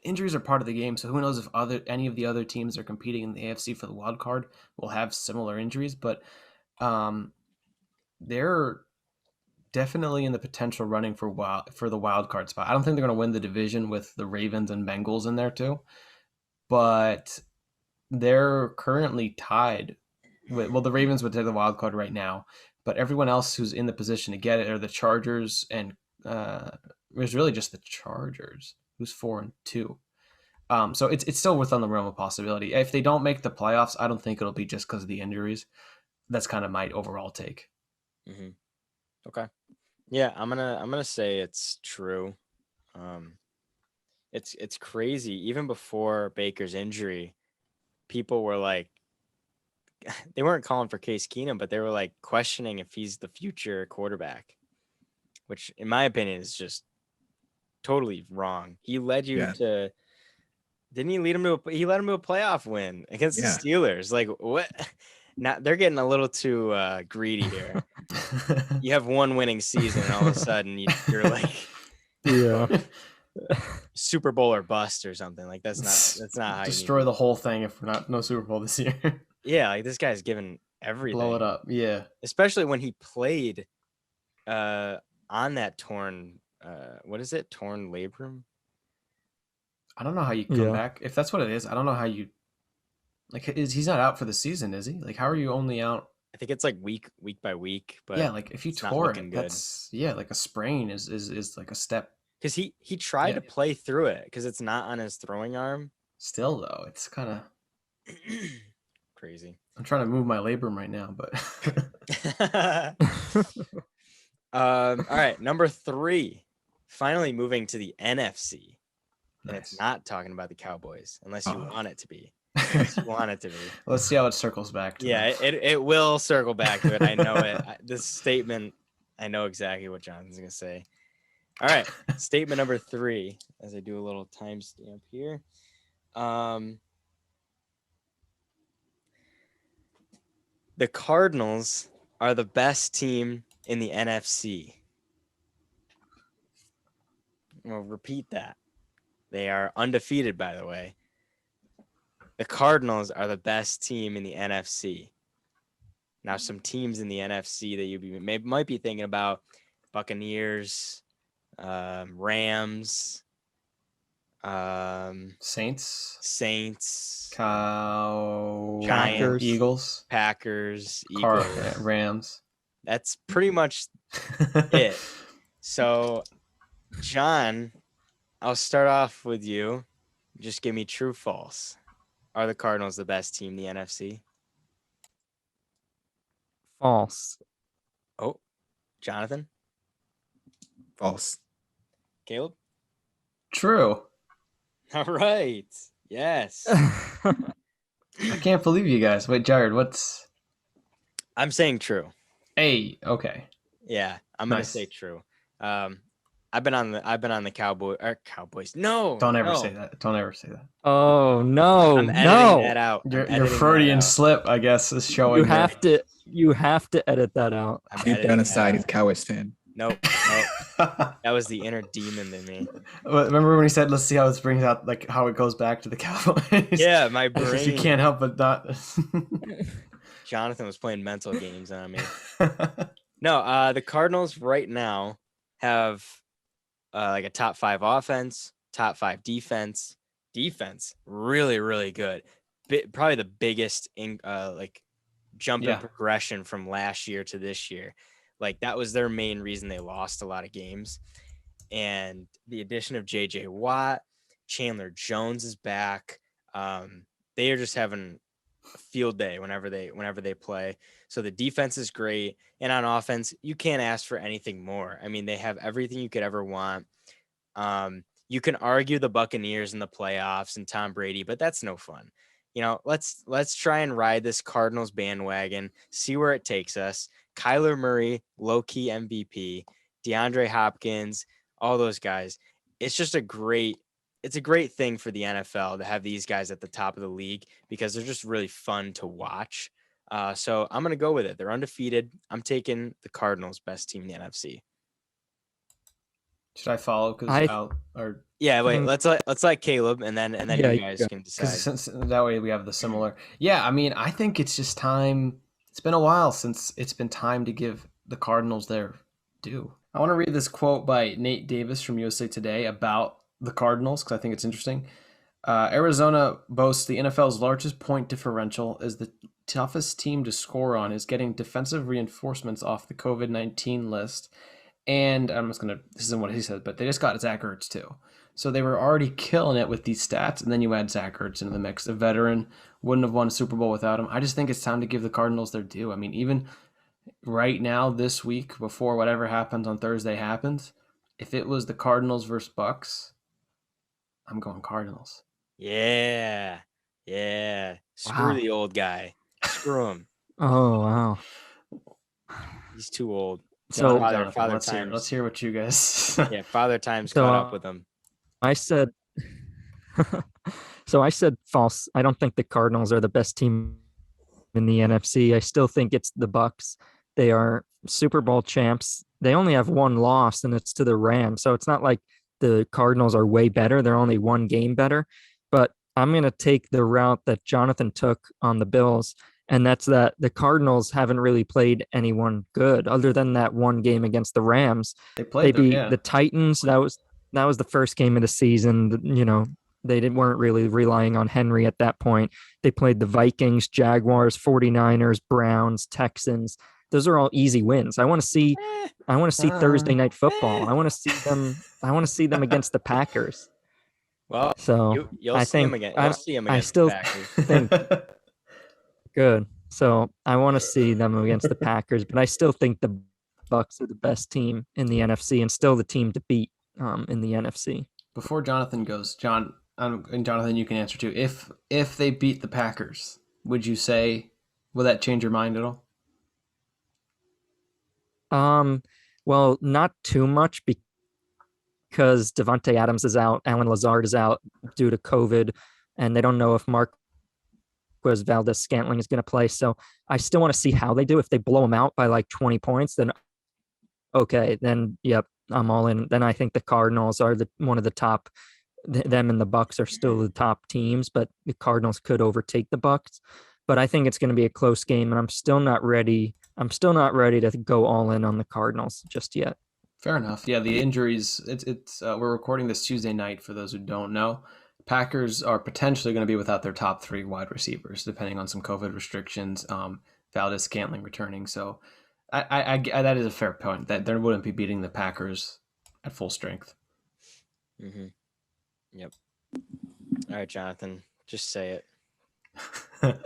injuries are part of the game, so who knows if any of the other teams are competing in the AFC for the wild card will have similar injuries, but they're definitely in the potential running for the wild card spot. I don't think they're going to win the division with the Ravens and Bengals in there too, but they're currently tied with, well, the Ravens would take the wild card right now, but everyone else who's in the position to get it are the Chargers, and there's really just the Chargers who's 4-2. So it's still within the realm of possibility. If they don't make the playoffs, I don't think it'll be just because of the injuries. That's kind of my overall take. Mm-hmm. Okay. Yeah, I'm gonna say it's true. It's crazy. Even before Baker's injury, people were like, they weren't calling for Case Keenum, but they were like questioning if he's the future quarterback, which in my opinion is just totally wrong. He led you to, didn't he lead him to he led him to a playoff win against the Steelers? Like what? Now they're getting a little too greedy here. You have one winning season, and all of a sudden you're like, Super Bowl or bust or something. Like that's not how destroy the whole thing if we're no Super Bowl this year. Yeah, like this guy's given everything. Blow it up. Yeah. Especially when he played on that torn what is it? Torn labrum? I don't know how you come back. If that's what it is, I don't know how you he's not out for the season, is he? Like how are you only out? I think it's like week by week, but yeah, like if you tore it, that's like a sprain is like a step. Because he tried to play through it because it's not on his throwing arm. Still though, it's kind of crazy. I'm trying to move my labrum right now, but all right, number 3. Finally moving to the NFC. And it's not talking about the Cowboys unless you want it to be. Let's see how it circles back to it will circle back to it. I know it. This statement, I know exactly what Jonathan's gonna say. All right, statement number 3, as I do a little timestamp here. The Cardinals are the best team in the NFC. I'll repeat that. They are undefeated, by the way. The Cardinals are the best team in the NFC. Now, some teams in the NFC that you might be thinking about: Buccaneers, Rams, Saints, Giants, Packers, Rams. That's pretty much it. So, John, I'll start off with you. Just give me true, false. Are the Cardinals the best team in the NFC? False. Oh, Jonathan? False. Caleb? True. All right. Yes. I can't believe you guys. Wait, Jared, what's... I'm saying true. Hey, okay. Yeah, I'm gonna say true. I've been on the Cowboys. No, don't ever say that. Don't ever say that. Oh no, I'm editing that out. Your Freudian slip, I guess, is showing. You have to edit that out. Deep down inside, he's a Cowboys fan. Nope. That was the inner demon in me. Remember when he said, "Let's see how this brings out like how it goes back to the Cowboys." Yeah, my brain. You can't help but not. Jonathan was playing mental games on me. No, the Cardinals right now have like a top 5 offense, top 5 defense. Defense really, really good. Probably the biggest like jump in progression from last year to this year. Like that was their main reason they lost a lot of games. And the addition of JJ Watt, Chandler Jones is back. They are just having a field day whenever they play. So the defense is great, and on offense, you can't ask for anything more. I mean, they have everything you could ever want. You can argue the Buccaneers in the playoffs and Tom Brady, but that's no fun. You know, let's try and ride this Cardinals bandwagon, see where it takes us. Kyler Murray, low-key MVP, DeAndre Hopkins, all those guys. It's a great thing for the NFL to have these guys at the top of the league because they're just really fun to watch. So I'm going to go with it. They're undefeated. I'm taking the Cardinals, best team in the NFC. Should I follow? Let's let Caleb and then you guys can decide. Since that way we have the similar. Yeah, I mean, I think it's just time. It's been a while since it's been time to give the Cardinals their due. I want to read this quote by Nate Davis from USA Today about the Cardinals because I think it's interesting. Arizona boasts the NFL's largest point differential, is the toughest team to score on, is getting defensive reinforcements off the COVID-19 list. And this isn't what he said, but they just got Zach Ertz too. So they were already killing it with these stats, and then you add Zach Ertz into the mix. A veteran, wouldn't have won a Super Bowl without him. I just think it's time to give the Cardinals their due. I mean, even right now, this week, before whatever happens on Thursday happens, if it was the Cardinals versus Bucks, I'm going Cardinals. Yeah. Screw the old guy. Screw him. Oh, wow. He's too old. So father let's times. Let's hear what you guys. Yeah, father times caught up with him. I said false. I don't think the Cardinals are the best team in the NFC. I still think it's the Bucks. They are Super Bowl champs. They only have one loss, and it's to the Rams. So it's not like the Cardinals are way better. They're only one game better. But I'm going to take the route that Jonathan took on the Bills, and that's that the Cardinals haven't really played anyone good other than that one game against the Rams. They beat the Titans. That was the first game of the season. You know, they weren't really relying on Henry at that point. They played the Vikings, Jaguars, 49ers, Browns, Texans. Those are all easy wins. I want to see Thursday Night Football. I want to see them against the Packers. Well, so you'll see them again. You'll see them against the Packers. Think good. So I want to see them against the Packers, but I still think the Bucks are the best team in the NFC and still the team to beat in the NFC. Before Jonathan goes, and Jonathan, you can answer too. If they beat the Packers, will that change your mind at all? Well, not too much because Devontae Adams is out, Alan Lazard is out due to COVID, and they don't know if Marquez Valdes-Scantling is going to play. So I still want to see how they do. If they blow them out by like 20 points, then okay, then yep, I'm all in. Then I think the Cardinals are one of the top. Them and the Bucks are still the top teams, but the Cardinals could overtake the Bucks. But I think it's going to be a close game, and I'm still not ready to go all in on the Cardinals just yet. Fair enough. Yeah, the injuries. It's we're recording this Tuesday night. For those who don't know, Packers are potentially going to be without their top 3 wide receivers, depending on some COVID restrictions. Valdes-Scantling returning, so I that is a fair point that they wouldn't be beating the Packers at full strength. Mm-hmm. Yep. All right, Jonathan, just say it.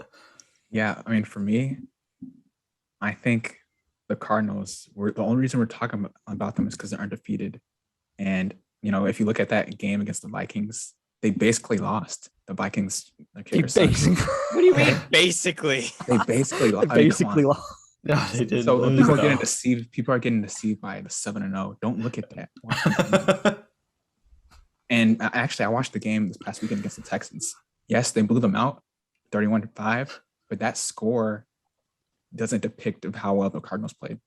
Yeah, I mean, for me, I think the Cardinals the only reason we're talking about them is because they're undefeated. And, you know, if you look at that game against the Vikings, they basically lost. The Vikings. What do you mean, basically? They basically lost. Lost. No, they didn't. So people are getting deceived by the 7-0. Don't look at that. And actually, I watched the game this past weekend against the Texans. Yes, they blew them out, 31-5, but that score doesn't depict of how well the Cardinals played.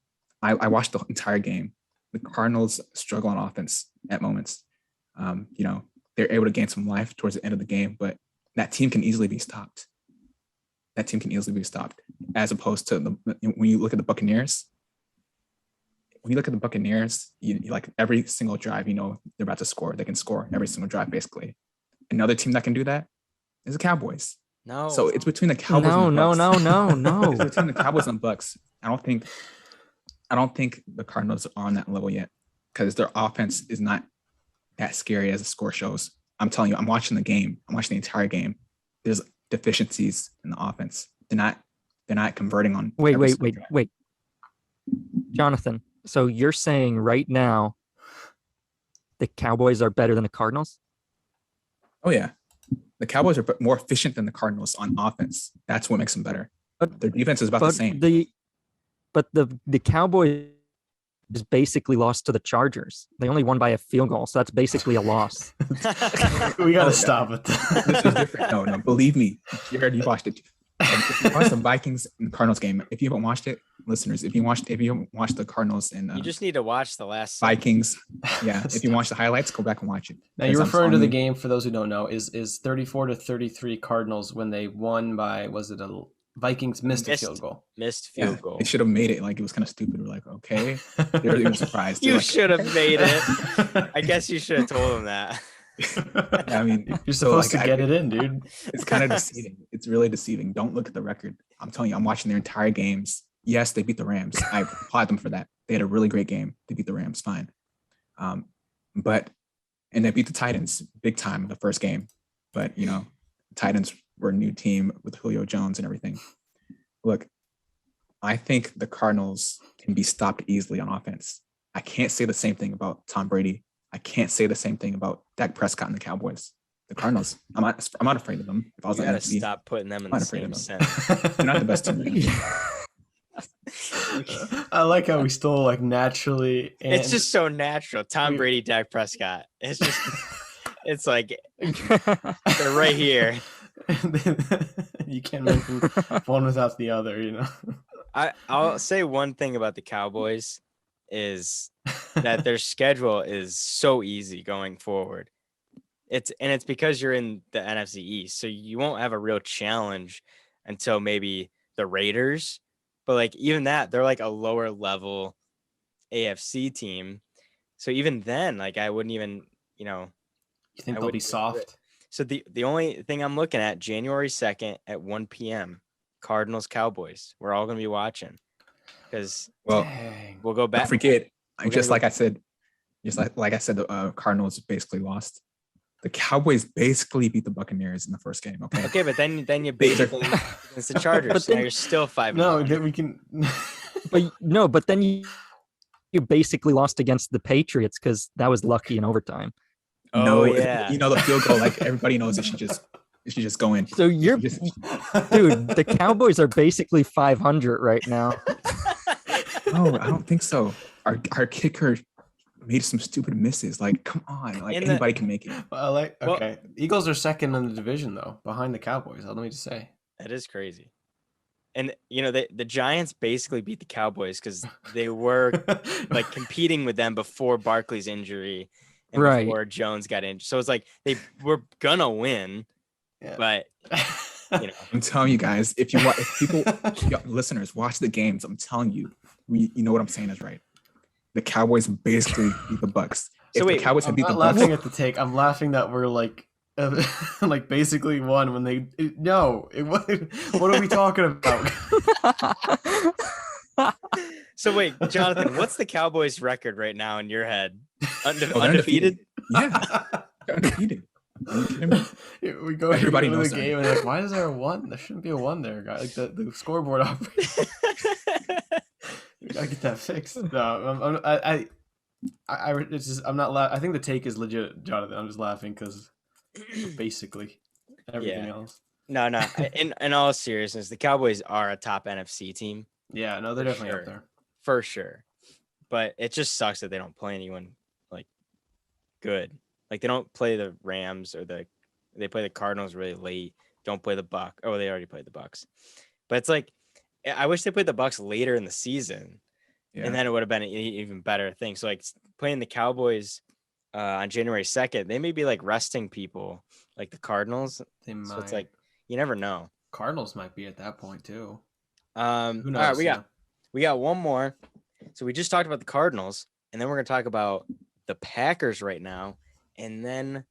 I watched the entire game. The Cardinals struggle on offense at moments. You know, they're able to gain some life towards the end of the game, but that team can easily be stopped. As opposed to when you look at the Buccaneers, when you look at the Buccaneers, you like every single drive, they're about to score. They can score every single drive, basically. Another team that can do that is the Cowboys. No. So it's between the Cowboys No, and the Bucks. no. It's between the Cowboys and the Bucks. I don't think the Cardinals are on that level yet because their offense is not that scary as the score shows. I'm telling you, I'm watching the game. I'm watching the entire game. There's deficiencies in the offense. They're not converting on. Wait. Jonathan, so you're saying right now the Cowboys are better than the Cardinals? Oh yeah. The Cowboys are more efficient than the Cardinals on offense. That's what makes them better. But their defense is about the same. But the Cowboys basically lost to the Chargers. They only won by a field goal, so that's basically a loss. We gotta stop it. This is different. No, believe me. Jared, you watched it. If you watched the Vikings and Cardinals game, if you haven't watched it, listeners, if you haven't watched the Cardinals and you just need to watch the last Vikings. Yeah, if you watch the highlights, go back and watch it. Now you're referring to the game, for those who don't know, is 34-33 Cardinals when they won by, was it a Vikings missed a field goal? Missed field goal. They should have made it. Like, it was kind of stupid. We're like, okay. They were even surprised. You should have made it. I guess you should have told them that. I mean, you're supposed to get it in, dude. It's kind of deceiving. It's really deceiving. Don't look at the record. I'm telling you, I'm watching their entire games. Yes, they beat the Rams. I applaud them for that. They had a really great game. They beat the Rams, fine. And they beat the Titans big time in the first game. But Titans were a new team with Julio Jones and everything. Look, I think the Cardinals can be stopped easily on offense. I can't say the same thing about Tom Brady. I can't say the same thing about Dak Prescott and the Cowboys. The Cardinals, I'm not afraid of them. If I was you on gotta NFC, stop putting them in the same sense. They're not the best team. I like how we stole like naturally. It's just so natural. Tom Brady, Dak Prescott. It's just, it's like they're right here. You can't mention one without the other, I'll say one thing about the Cowboys is that their schedule is so easy going forward. It's because you're in the NFC East, so you won't have a real challenge until maybe the Raiders. But like even that, they're like a lower level AFC team. So even then, like I wouldn't even, You think they'll be soft? So the only thing I'm looking at, January 2nd at 1 p.m., Cardinals Cowboys. We're all gonna be watching because we'll go back. Don't forget, just like I said, the Cardinals basically lost. The Cowboys basically beat the Buccaneers in the first game. Okay, but then you basically against the Chargers. But then, now you're still 5. No, we can. But then you basically lost against the Patriots because that was lucky in overtime. No, yeah. The field goal, like everybody knows it should just go in. So dude, the Cowboys are basically 500 right now. No, I don't think so. Our kicker made some stupid misses. Like, come on, like anybody can make it. Okay. Eagles are second in the division though, behind the Cowboys. Let me just say that is crazy. And the Giants basically beat the Cowboys because they were like competing with them before Barkley's injury. And before Jones got injured. So it's like they were gonna win, but I'm telling you guys, if people listeners watch the games, I'm telling you, you know what I'm saying is right. The Cowboys basically beat the Bucks. So the Cowboys had beat the Bucks, laughing at the take. I'm laughing that we're like basically won when they what are we talking about? So wait, Jonathan, what's the Cowboys record right now in your head? Undefeated? Yeah, undefeated. Are you kidding me? We go Everybody into knows the game and like, why is there a 1? There shouldn't be a 1 there, guy. Like the scoreboard operator. We gotta get that fixed. No, I'm not laughing. I think the take is legit, Jonathan. I'm just laughing because basically everything else. No. In all seriousness, the Cowboys are a top NFC team. Yeah, no, they're definitely up there. For sure. But it just sucks that they don't play anyone like good. Like they don't play the Rams or they play the Cardinals really late. Don't play the Bucks. Oh, they already played the Bucks. But it's like I wish they played the Bucks later in the season. Yeah. And then it would have been an even better thing. So like playing the Cowboys on January 2nd, they may be like resting people like the Cardinals. They might. So it's like you never know. Cardinals might be at that point too. Who knows? All right, we got one more. So we just talked about the Cardinals, and then we're going to talk about the Packers right now. And then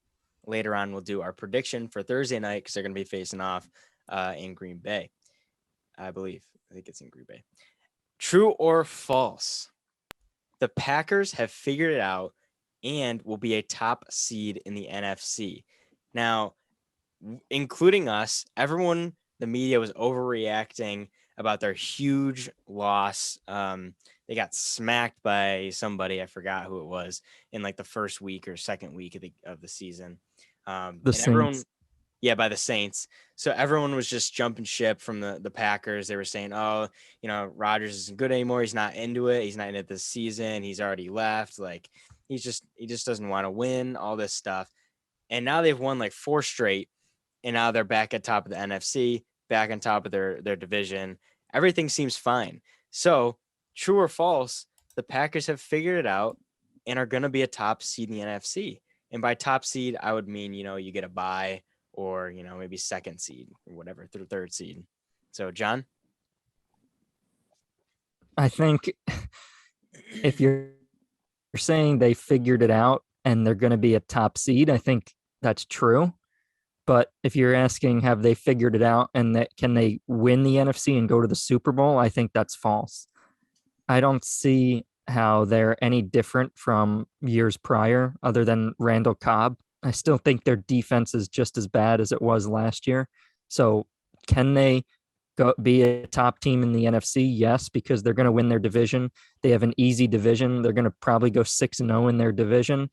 later on, we'll do our prediction for Thursday night because they're going to be facing off in Green Bay, I believe. I think it's in Green Bay. True or false? The Packers have figured it out and will be a top seed in the NFC. Now, including us, everyone, the media was overreacting about their huge loss. They got smacked by somebody, I forgot who it was, in like the first week or second week of the season. Everyone, by the Saints. So everyone was just jumping ship from the Packers. They were saying, oh, Rodgers isn't good anymore. He's not into it. He's not in it this season. He's already left. Like he just doesn't want to win, all this stuff. And now they've won like 4 straight. And now they're back at top of the NFC, back on top of their division. Everything seems fine. So true or false, the Packers have figured it out and are going to be a top seed in the NFC. And by top seed, I would mean, you get a bye or, maybe second seed or whatever, third seed. So, John? I think if you're saying they figured it out and they're going to be a top seed, I think that's true. But if you're asking, have they figured it out and that can they win the NFC and go to the Super Bowl? I think that's false. I don't see how they're any different from years prior other than Randall Cobb. I still think their defense is just as bad as it was last year. So can they be a top team in the NFC? Yes, because they're going to win their division. They have an easy division. They're going to probably go 6-0 in their division,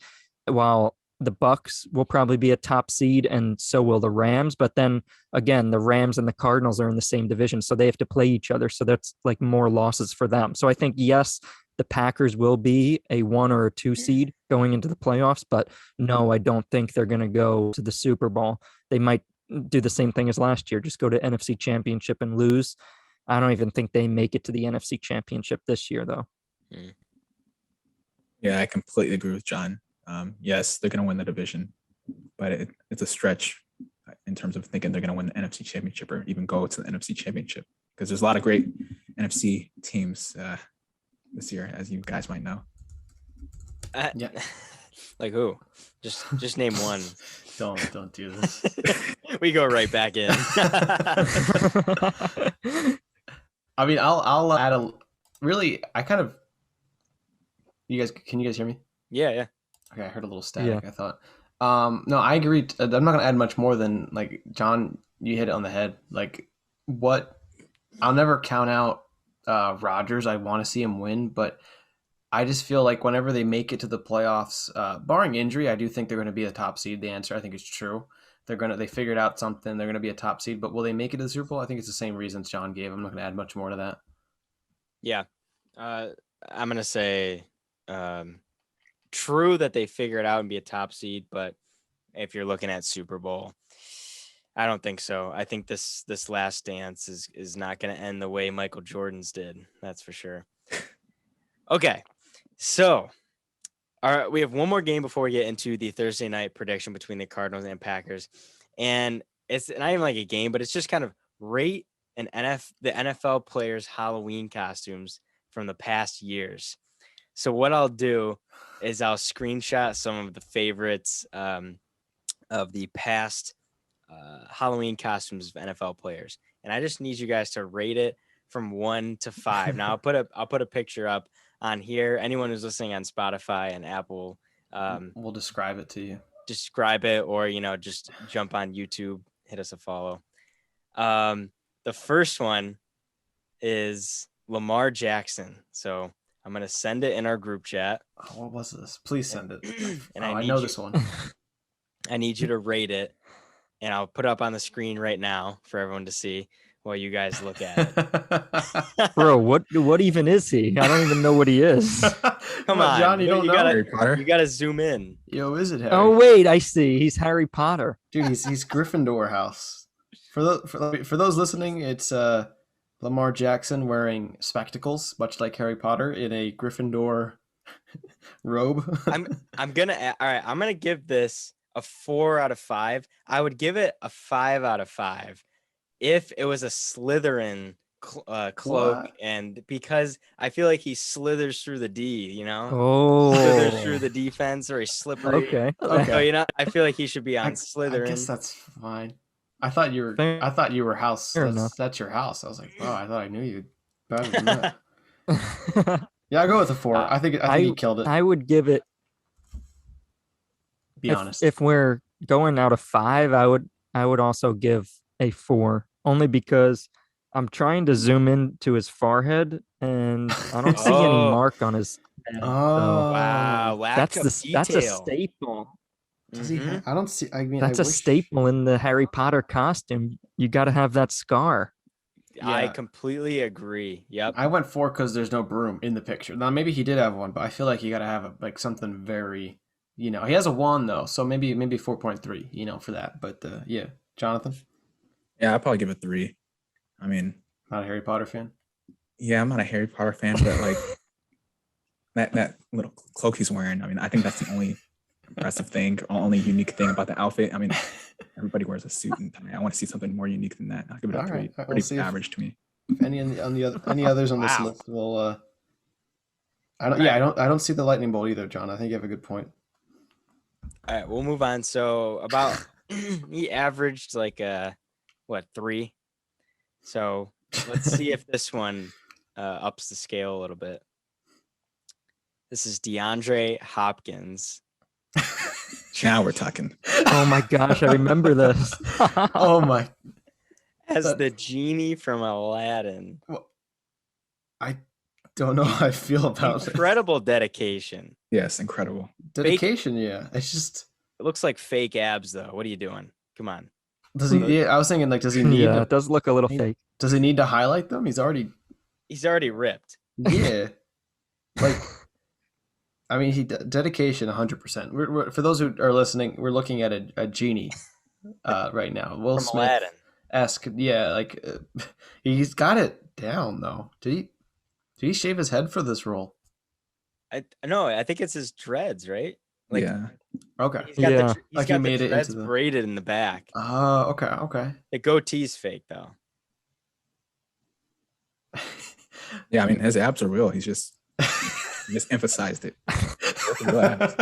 while the Bucks will probably be a top seed, and so will the Rams. But then again, the Rams and the Cardinals are in the same division, so they have to play each other. So that's like more losses for them. So I think, yes, the Packers will be a 1 or a 2 seed going into the playoffs, but no, I don't think they're going to go to the Super Bowl. They might do the same thing as last year, just go to NFC Championship and lose. I don't even think they make it to the NFC Championship this year, though. Yeah, I completely agree with John. Yes, they're going to win the division, but it's a stretch in terms of thinking they're going to win the NFC Championship or even go to the NFC Championship, because there's a lot of great NFC teams this year, as you guys might know. Yeah. Like who? Just name one. Don't do this. We go right back in. I mean, I'll add I kind of. Can you guys hear me? Yeah. Okay, I heard a little static. Yeah. I thought. No, I agree. I'm not gonna add much more than like John. You hit it on the head. Like I'll never count out Rodgers. I want to see him win, but I just feel like whenever they make it to the playoffs, barring injury, I do think they're going to be a top seed. The answer, I think, is true. They figured out something. They're going to be a top seed, but will they make it to the Super Bowl? I think it's the same reasons John gave. I'm not going to add much more to that. Yeah, I'm going to say true that they figure it out and be a top seed, but if you're looking at Super Bowl, I don't think so. I think this last dance is not going to end the way Michael Jordan's did. That's for sure. Okay, so we have one more game before we get into the Thursday night prediction between the Cardinals and Packers, and it's not even like a game, but it's just kind of rate the NFL players' Halloween costumes from the past years. So what I'll do is I'll screenshot some of the favorites of the past Halloween costumes of NFL players, and I just need you guys to rate it from 1 to 5. Now I'll put a picture up on here. Anyone who's listening on Spotify and Apple, we'll describe it to you. Describe it, or just jump on YouTube, hit us a follow. The first one is Lamar Jackson. So I'm gonna send it in our group chat. Oh, what was this? Please send it. And I know this one. I need you to rate it, and I'll put it up on the screen right now for everyone to see while you guys look at it. Bro, what even is he? I don't even know what he is. Come on, John, you don't know Harry Potter? You gotta zoom in. Yo, is it Harry? Oh wait, I see. He's Harry Potter. Dude, he's Gryffindor house. For those listening, it's Lamar Jackson wearing spectacles, much like Harry Potter, in a Gryffindor robe. I'm gonna give this a 4 out of 5. I would give it a 5 out of 5 if it was a Slytherin cloak, What? and because I feel like he slithers through the D, Oh, slithers through the defense, or he's slippery. okay. Okay. So I feel like he should be on I Slytherin. guess that's fine. I thought you were house. Fair enough. That's your house. I was like, wow, I thought I knew you better than that. Yeah, I'll go with a 4. I think he killed it. I would give it. Be honest. If we're going out of 5, I would also give a 4, only because I'm trying to zoom in to his forehead and I don't see any Oh. mark on his head. Wow, lack That's of that's a detail. staple. Does he? I don't see. I mean, That's I a wish- staple in the Harry Potter costume. You got to have that scar. I Yeah. completely agree. Yep. I went 4 because there's no broom in the picture. Now maybe he did have one, but I feel like you got to have like something very, he has a wand though, so maybe 4.3, for that. But yeah, Jonathan, Yeah, I'll probably give it 3. I mean, not a Harry Potter fan. yeah, I'm not a Harry Potter fan, but like that little cloak he's wearing, I mean, I think that's the only impressive thing, only unique thing about the outfit. I mean, everybody wears a suit and tie. I want to see something more unique than that. I'll give it a All 3. right, we'll Pretty see if- average to me. If any any others on this Wow. list will. I don't see the lightning bolt either, John. I think you have a good point. All right, we'll move on. So about he averaged like 3. So let's see if this one ups the scale a little bit. This is DeAndre Hopkins. Now we're talking. Oh my gosh, I remember this. Oh my! As the genie from Aladdin. I don't know how I feel about it. Incredible dedication. Yes, incredible. Dedication. Yeah, it's just. It looks like fake abs though. What are you doing? Come on. Does he? Yeah, I was thinking like, does he need? Yeah, it does look a little fake. Does he need to highlight them? He's already. ripped. Yeah. Like. I mean, dedication 100%. We're, for those who are listening, we're looking at a genie right now. Will From Smith Aladdin. esque, yeah. Like he's got it down though. Did he shave his head for this role? No, I think it's his dreads, right? Like, Yeah. Okay. He's got Yeah. the, Like he made it dreads into the- braided in the back. Okay. The goatee's fake though. Yeah, I mean, his abs are real. He just emphasized it. Real abs.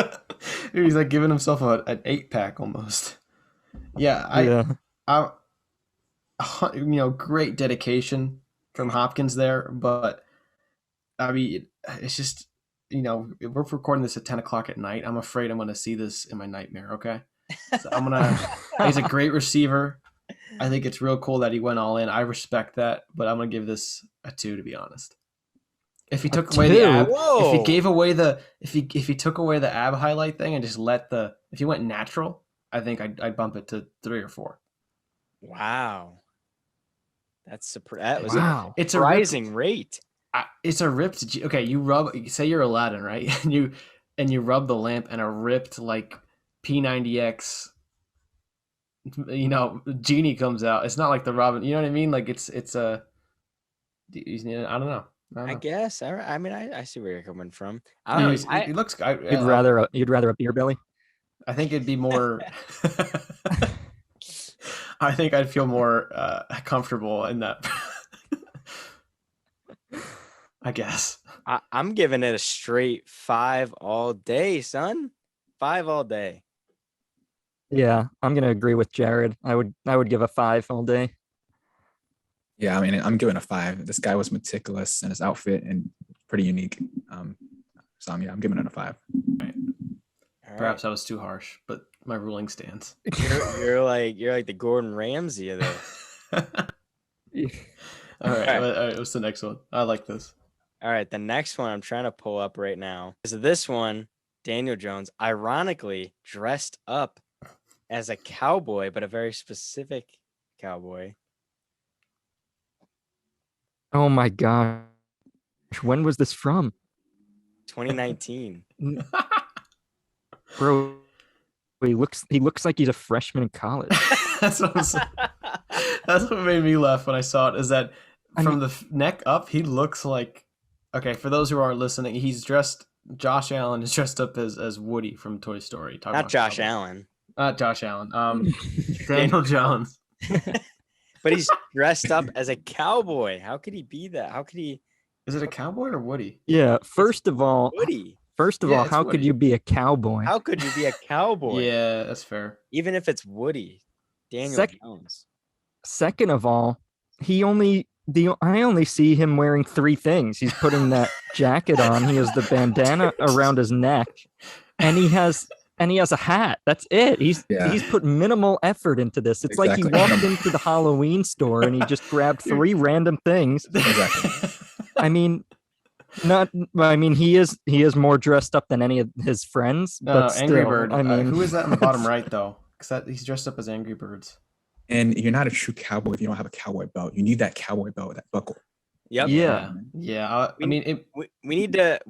He's like giving himself an 8-pack almost. Yeah, great dedication from Hopkins there, but I mean, it's just, we're recording this at 10 o'clock at night. I'm afraid I'm going to see this in my nightmare. Okay. So he's a great receiver. I think it's real cool that he went all in. I respect that, but I'm going to give this a 2, to be honest. If he took away the ab, if he gave away if he took away the ab highlight thing and just if he went natural, I think I'd bump it to 3 or 4. Wow. That was Wow. a surprising rate. It's a ripped. Okay, say you're Aladdin, right? And you rub the lamp and a ripped like P90X, genie comes out. It's not like the Robin. You know what I mean? Like it's a. I don't know. I guess. I mean, I see where you're coming from. I don't know. He looks. You'd rather a beer belly? I think it'd be more. I think I'd feel more comfortable in that. I guess. I'm giving it a straight 5 all day, son. 5 all day. Yeah, I'm gonna agree with Jared. I would give a 5 all day. Yeah, I mean, I'm giving a 5. This guy was meticulous in his outfit and pretty unique. So yeah, I'm giving it a 5. Right. Perhaps I was too harsh, but my ruling stands. You're like the Gordon Ramsay of this. All right. What's the next one? I like this. All right, the next one I'm trying to pull up right now is this one. Daniel Jones, ironically dressed up as a cowboy, but a very specific cowboy. Oh my gosh. When was this from? 2019. Bro, he looks like he's a freshman in college. That's what I'm saying. That's what made me laugh when I saw it, is that from the neck up, he looks like, okay, for those who aren't listening, Josh Allen is dressed up as Woody from Toy Story. Not Josh Allen. Not Josh Allen. Daniel Jones. But he's dressed up as a cowboy. How could he be that? How could he? Is it a cowboy or Woody? Yeah. First of all, Woody. Yeah, how it's could Woody. you be a cowboy? How could you be a cowboy? Yeah, that's fair. Even if it's Woody. Daniel Sec- Jones. Second of all, I only see him wearing 3 things. He's putting that jacket on. He has the bandana around his neck, and he has a hat. That's it. He's put minimal effort into this. It's like he walked into the Halloween store and he just grabbed 3 random things. Exactly. I mean, he is more dressed up than any of his friends. No, but no, still, Angry Bird. I mean, who is that in the bottom right though? Because he's dressed up as Angry Birds. And you're not a true cowboy if you don't have a cowboy belt. You need that cowboy belt with that buckle. Yep. Yeah. We need to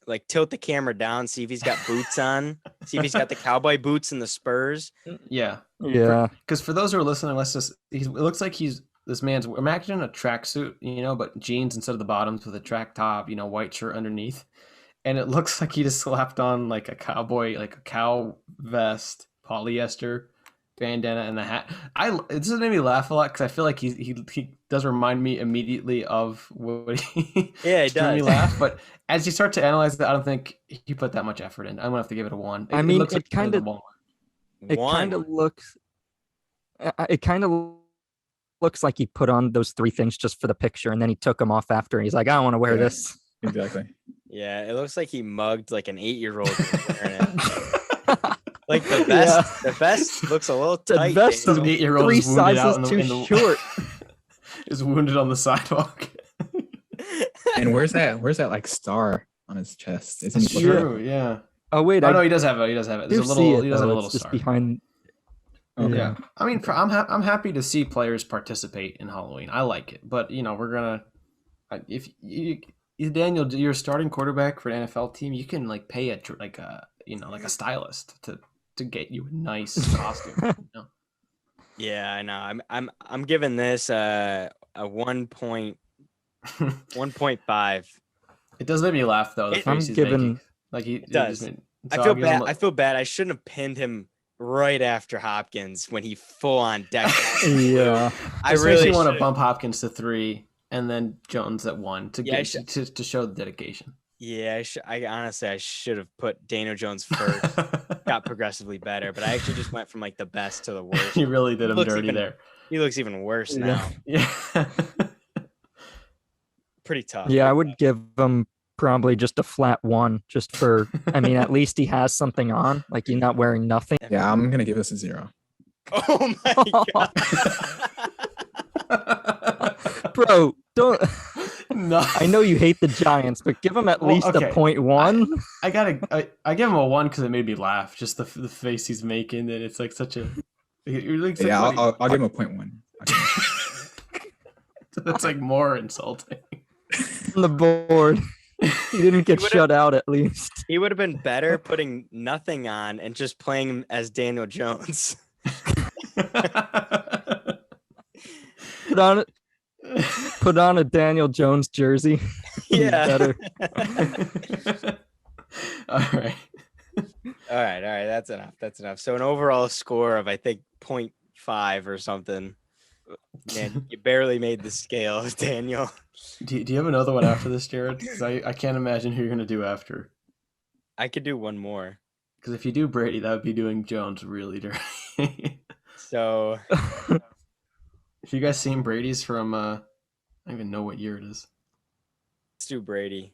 like tilt the camera down, see if he's got boots on, see if he's got the cowboy boots and the spurs. Yeah. Because for those who are listening, it looks like this man's imagine a tracksuit, but jeans instead of the bottoms with a track top, white shirt underneath. And it looks like he just slapped on like a cowboy, like a cow vest, polyester bandana, and the hat. This has made me laugh a lot because I feel like he does remind me immediately of Woody. Yeah, it does. Made me laugh, but as you start to analyze it, I don't think he put that much effort in. I'm gonna have to give it a 1. It kind of looks like he put on those 3 things just for the picture, and then he took them off after. And he's like, I don't want to wear this. Exactly. Yeah, it looks like he mugged like an 8-year-old wearing it. Like the vest looks a little tight. The vest is 8-year-old 3 is wounded sizes out too short. Is wounded on the sidewalk. And where's that like star on his chest? Isn't It's he true, yeah. Oh wait, no, he does have it. He does have it. There's a little. He does have a little just star behind. Okay. Yeah, I mean, I'm happy to see players participate in Halloween. I like it, but we're gonna if Daniel, you're a starting quarterback for an NFL team, you can like pay a stylist to get you a nice costume. Yeah, I know. I'm giving this a 1.5. It does make me laugh though. The face he's making. Like he does. I feel bad. I feel bad. I shouldn't have pinned him right after Hopkins when he full on decked. Yeah, I really want to bump Hopkins to 3 and then Jones at 1 to show the dedication. Yeah, I should have put Daniel Jones first. Got progressively better, but I actually just went from like the best to the worst. You really did him dirty there. He looks even worse now. Yeah. Pretty tough. Yeah, I would give him probably just a flat 1, just for. I mean, at least he has something on. Like he's not wearing nothing. Yeah, I'm gonna give this a 0. Oh my god, bro! Don't. No. I know you hate the Giants, but give him at least a 0.1. I give him a 1 because it made me laugh. Just the face he's making, and it's like such a. I'll give him a 0.1. That's like more insulting. On the board, he didn't get shut out. At least he would have been better putting nothing on and just playing him as Daniel Jones. Put on a Daniel Jones jersey. Yeah. Better. All right. That's enough. So an overall score of I think 0.5 or something. Man, you barely made the scale, Daniel. Do you have another one after this, Jared? Because I can't imagine who you're gonna do after. I could do one more. Because if you do Brady, that would be doing Jones really dirty. So, have you guys seen Brady's from? I don't even know what year it is. Let's do Brady.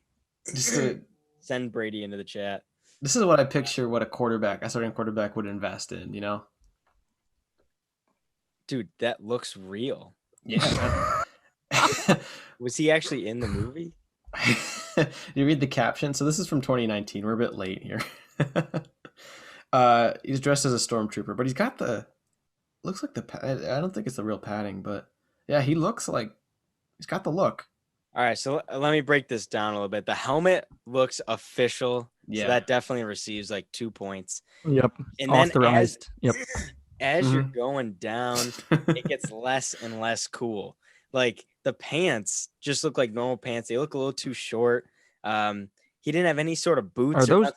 Send Brady into the chat. This is what I picture. What a starting quarterback would invest in. Dude, that looks real. Yeah. Was he actually in the movie? You read the caption. So this is from 2019. We're a bit late here. He's dressed as a stormtrooper, but he's got looks like I don't think it's the real padding, but yeah, he looks like he's got the look. All right, so let me break this down a little bit. The helmet looks official. Yeah. So that definitely receives like 2 points. Yep. And authorized. As you're going down, it gets less and less cool. Like the pants just look like normal pants. They look a little too short. He didn't have any sort of boots. Wait,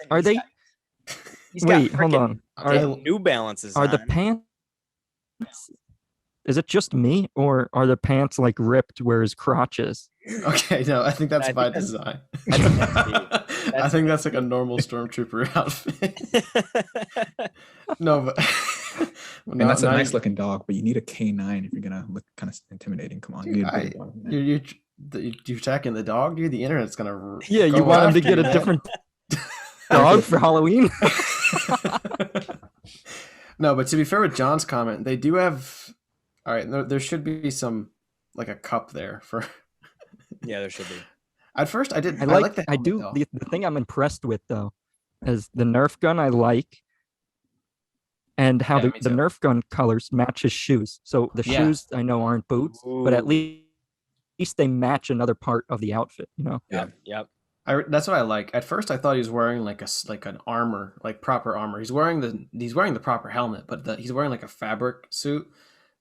hold on. New Balances. Are the pants? is it just me, or are the pants like ripped where his crotch is? Okay, no, I think that's by design. I think that's like a normal stormtrooper outfit. No, but and that's a nice looking dog, but you need a K9 if you're gonna look kind of intimidating. Come on, dude, you need a big dog. You're attacking the dog, dude. The internet's gonna you want him to get a different dog for Halloween. No, but to be fair with John's comment, they do have. All right, there should be some like a cup there for. Yeah, there should be. At first, I did. I do. The thing I'm impressed with though is the Nerf gun. I like, and how the Nerf gun colors match his shoes. So the shoes I know aren't boots, but at least they match another part of the outfit. You know. Yeah. Yep. That's what I like. At first, I thought he was wearing like an armor, like proper armor. He's wearing the proper helmet, but he's wearing like a fabric suit.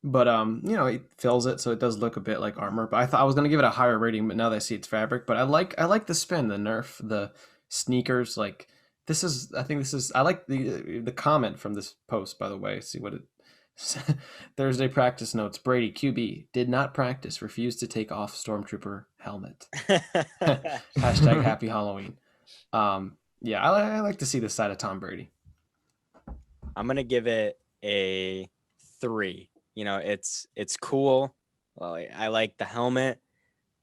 But he fills it, so it does look a bit like armor. But I thought I was gonna give it a higher rating, but now that I see it's fabric. But I like the spin, the Nerf, the sneakers. Like I like the comment from this post, by the way. See what it Thursday practice notes. Brady QB did not practice, refused to take off stormtrooper helmet. Hashtag happy Halloween. I like to see this side of Tom Brady. I'm gonna give it a 3. It's cool. Well, I like the helmet,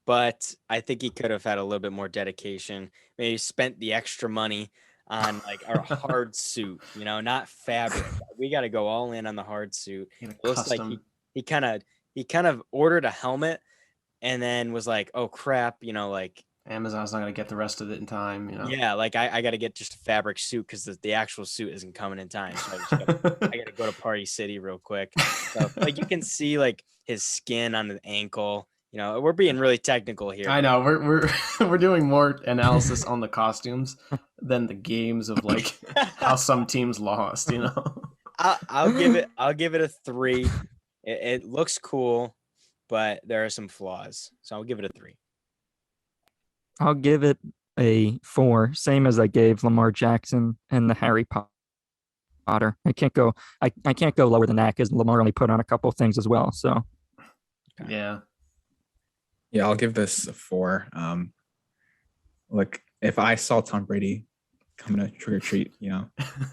but I think he could have had a little bit more dedication. Maybe spent the extra money on like our hard suit, not fabric. We got to go all in on the hard suit. It looks like he kind of ordered a helmet and then was like, oh crap, like Amazon's not gonna get the rest of it in time. Yeah, like I got to get just a fabric suit because the actual suit isn't coming in time. So I got to go to Party City real quick. So, like you can see like his skin on the ankle. We're being really technical here. I know we're doing more analysis on the costumes than the games of like how some teams lost. I'll give it a 3. It looks cool, but there are some flaws, so I'll give it a 3. I'll give it a 4, same as I gave Lamar Jackson and the Harry Potter. I can't go lower than that because Lamar only put on a couple things as well. So yeah, I'll give this a 4. Look, if I saw Tom Brady coming to trick or treat,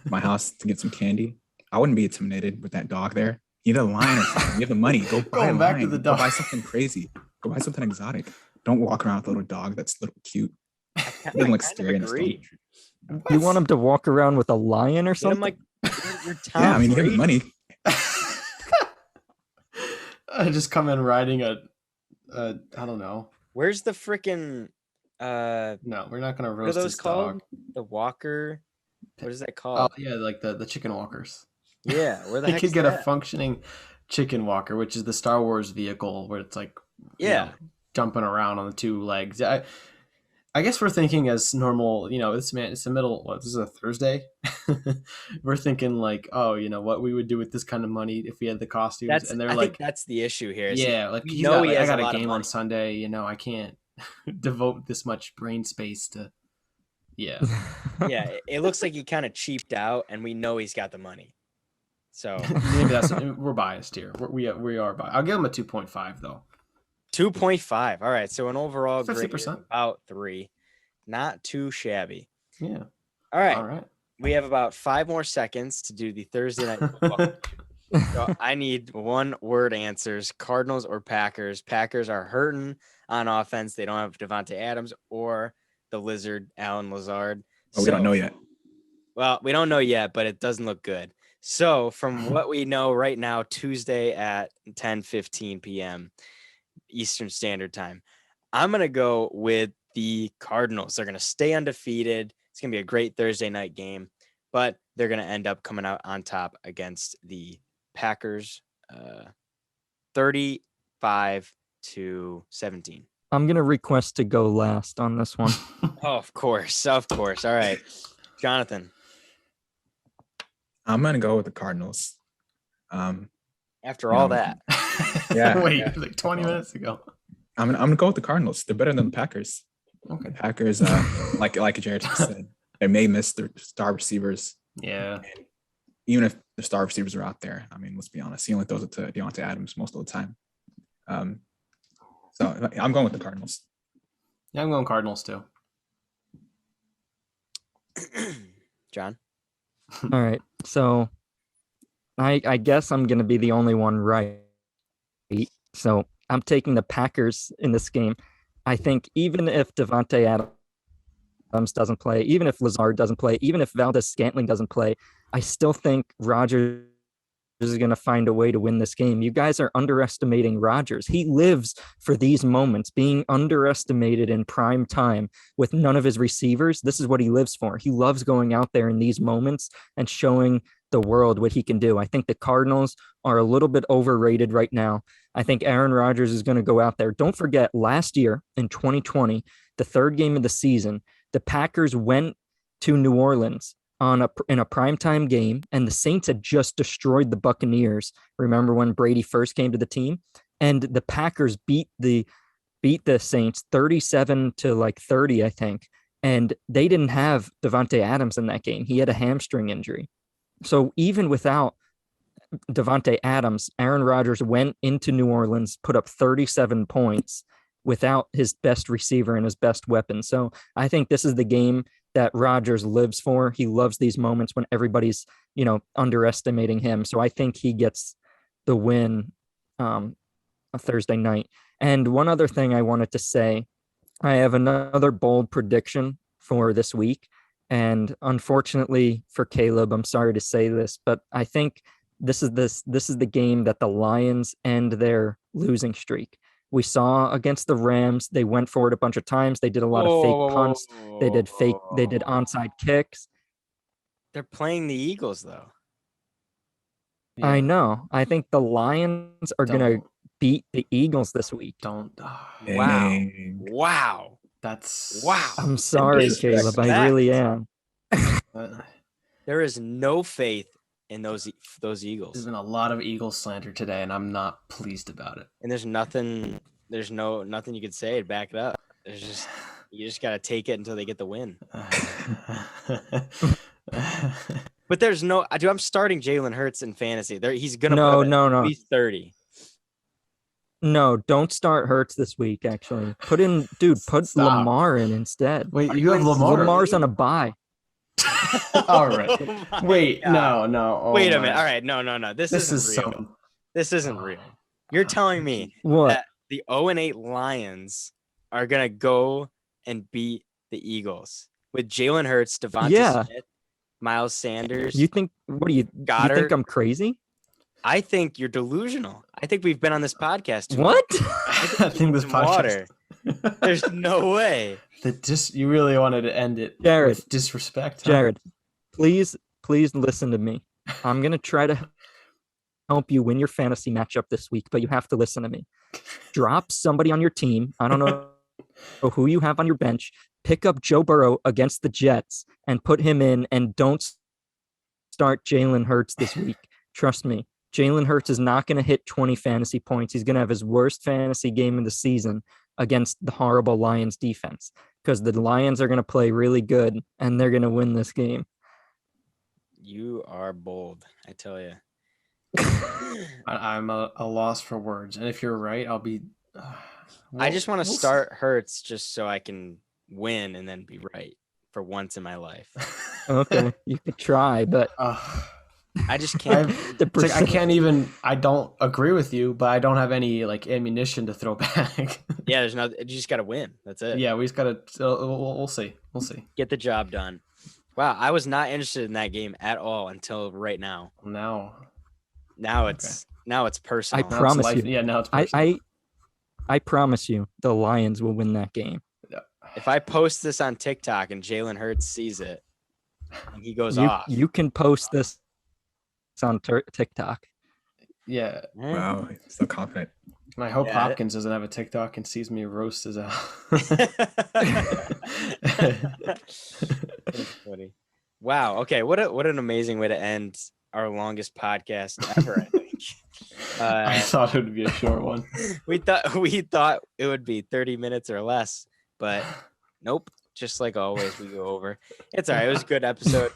my house to get some candy, I wouldn't be intimidated with that dog there. You need a lion or something. You have the money. Go buy a lion. Back to the dog. Go buy something crazy. Go buy something exotic. Don't walk around with a little dog that's a little cute. It doesn't look scary. You want him to walk around with a lion or something? Like, yeah, you have the money. I just come in riding I don't know. Where's the freaking no, we're not gonna roast those this called? dog. The walker. What is that called? Oh yeah, like the chicken walkers. Yeah, where the heck could get a functioning chicken walker, which is the Star Wars vehicle where it's like jumping around on the 2 legs. I guess we're thinking as normal, it's the middle. This is a Thursday. We're thinking like, oh, what we would do with this kind of money if we had the costumes. And they're I think that's the issue here. Yeah, like he has I got a game on Sunday. I can't devote this much brain space to. Yeah. Yeah, it looks like he kind of cheaped out, and we know he's got the money. So maybe we're biased here. We are biased. I'll give him a 2.5 though. 2.5. All right. So an overall 50%. grade of about 3. Not too shabby. Yeah. All right. We have about 5 more seconds to do the Thursday night football. So I need 1-word answers. Cardinals or Packers. Packers are hurting on offense. They don't have Devontae Adams or the Lizard, Alan Lazard. We don't know yet. Well, we don't know yet, but it doesn't look good. So from what we know right now, Tuesday at 10:15 p.m. Eastern Standard Time, I'm going to go with the Cardinals. They're going to stay undefeated. It's going to be a great Thursday night game, but they're going to end up coming out on top against the Packers, 35-17. I'm going to request to go last on this one. Oh, of course. All right. Jonathan. I'm going to go with the Cardinals. After all that. Yeah. Wait, like 20 minutes ago. I'm gonna go with the Cardinals. They're better than the Packers. Okay. The Packers, like Jared said, they may miss their star receivers. Yeah. even if the star receivers are out there. I mean, let's be honest, he only throws it to Deontay Adams most of the time. So I'm going with the Cardinals. Yeah, I'm going Cardinals too. John? All right. So I guess I'm going to be the only one right. So I'm taking the Packers in this game. I think even if Devontae Adams doesn't play, even if Lazard doesn't play, even if Valdez-Scantling doesn't play, I still think Rodgers is going to find a way to win this game. You guys are underestimating Rodgers. He lives for these moments, being underestimated in prime time with none of his receivers. This is what he lives for. He loves going out there in these moments and showing the world what he can do. I think the Cardinals are a little bit overrated right now. I think Aaron Rodgers is going to go out there. Don't forget, last year in 2020, the third game of the season, the Packers went to New Orleans in a primetime game, and the Saints had just destroyed the Buccaneers. Remember when Brady first came to the team? And the Packers beat the Saints 37-30, I think. And they didn't have Devontae Adams in that game. He had a hamstring injury. So even without Devontae Adams, Aaron Rodgers went into New Orleans, put up 37 points without his best receiver and his best weapon. So I think this is the game that Rodgers lives for. He loves these moments when everybody's, underestimating him. So I think he gets the win a Thursday night. And one other thing I wanted to say, I have another bold prediction for this week. And unfortunately for Caleb, I'm sorry to say this, but I think this is the game that the Lions end their losing streak. We saw against the Rams, they went for it a bunch of times. They did a lot of fake punts. They did onside kicks. They're playing the Eagles though. Yeah. I know. I think the Lions are going to beat the Eagles this week. Wow. That's wow. I'm sorry, Caleb. I really am. There is no faith in those Eagles. There's been a lot of Eagles slander today, and I'm not pleased about it. And there's nothing you could say to back it up. You just gotta take it until they get the win. But there's no, dude, I'm starting Jalen Hurts in fantasy. He's gonna put at least 30. No, don't start Hurts this week. Actually, put Lamar in instead. Wait, you have Lamar? Lamar's on a bye. All right. Wait, no. Oh, wait a minute. All right, no. This isn't real. This isn't real. You're telling me that the 0-8 Lions are gonna go and beat the Eagles with Jalen Hurts, Devontae Smith, Miles Sanders? You think? What do you? Goddard? You think I'm crazy? I think you're delusional. I think we've been on this podcast. What? I think this podcast. Water. There's no way. You really wanted to end it with disrespect. Huh? Jared, please listen to me. I'm gonna try to help you win your fantasy matchup this week, but you have to listen to me. Drop somebody on your team. I don't know who you have on your bench. Pick up Joe Burrow against the Jets and put him in, and don't start Jalen Hurts this week. Trust me. Jalen Hurts is not going to hit 20 fantasy points. He's going to have his worst fantasy game of the season against the horrible Lions defense, because the Lions are going to play really good and they're going to win this game. You are bold, I tell you. I'm a loss for words. And if you're right, I'll be... I just want to start Hurts just so I can win and then be right for once in my life. Okay, you could try, but... I just can't. I can't even. I don't agree with you, but I don't have any ammunition to throw back. Yeah, there's no. You just got to win. That's it. Yeah, we just got to. We'll see. We'll see. Get the job done. Wow, I was not interested in that game at all until right now. Now it's personal. I promise you. Yeah, now it's personal. I promise you, the Lions will win that game. If I post this on TikTok and Jalen Hurts sees it, and he goes off, you can post this on TikTok. Yeah. Wow, so confident. I hope Hopkins doesn't have a TikTok and sees me roast his out. Funny. Wow. Okay. What an amazing way to end our longest podcast ever. I think. I thought it would be a short one. We thought it would be 30 minutes or less, but nope. just like always, we go over. It's all right. It was a good episode.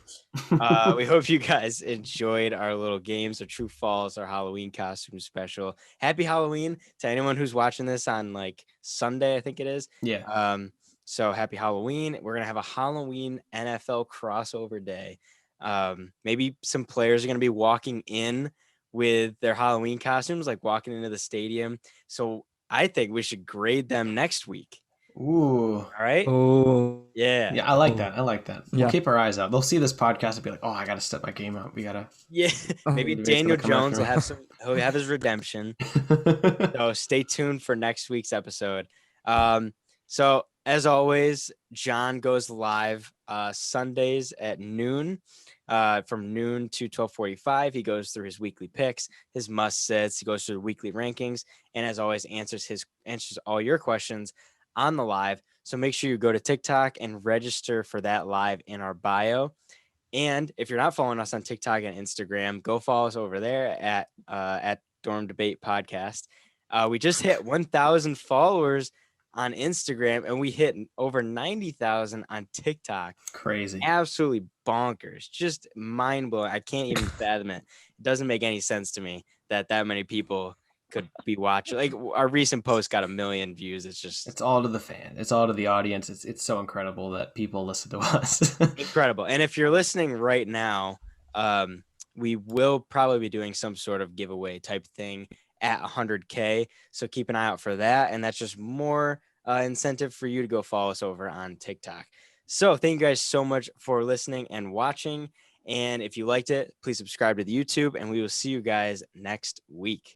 We hope you guys enjoyed our little games, our true false, our Halloween costume special. Happy Halloween to anyone who's watching this on like Sunday, I think it is. Yeah. So happy Halloween. We're going to have a Halloween NFL crossover day. Maybe some players are going to be walking in with their Halloween costumes, like walking into the stadium. So I think we should grade them next week. Ooh. All right. Oh, Yeah. Yeah, I like that. I like that. We'll Yeah. keep our eyes out. They'll see this podcast and be like, "Oh, I got to step my game up. We gotta." Yeah. Maybe The debate's gonna Daniel come Jones after me. he'll have his redemption. So stay tuned for next week's episode. So as always, John goes live Sundays at noon. From noon to 12:45. He goes through his weekly picks, his must-sits. He goes through the weekly rankings, and as always, answers all your questions on the live. So make sure you go to TikTok and register for that live in our bio. And if you're not following us on TikTok and Instagram, go follow us over there at Dorm Debate Podcast. We just hit 1,000 followers on Instagram, and we hit over 90,000 on TikTok. Crazy. Absolutely bonkers. Just mind blowing. I can't even fathom it. It doesn't make any sense to me that many people could be watching. Like our recent post got 1 million views. It's all to the fan. It's all to the audience. It's so incredible that people listen to us. Incredible. And if you're listening right now, we will probably be doing some sort of giveaway type thing at 100K. So keep an eye out for that. And that's just more incentive for you to go follow us over on TikTok. So thank you guys so much for listening and watching. And if you liked it, please subscribe to the YouTube, and we will see you guys next week.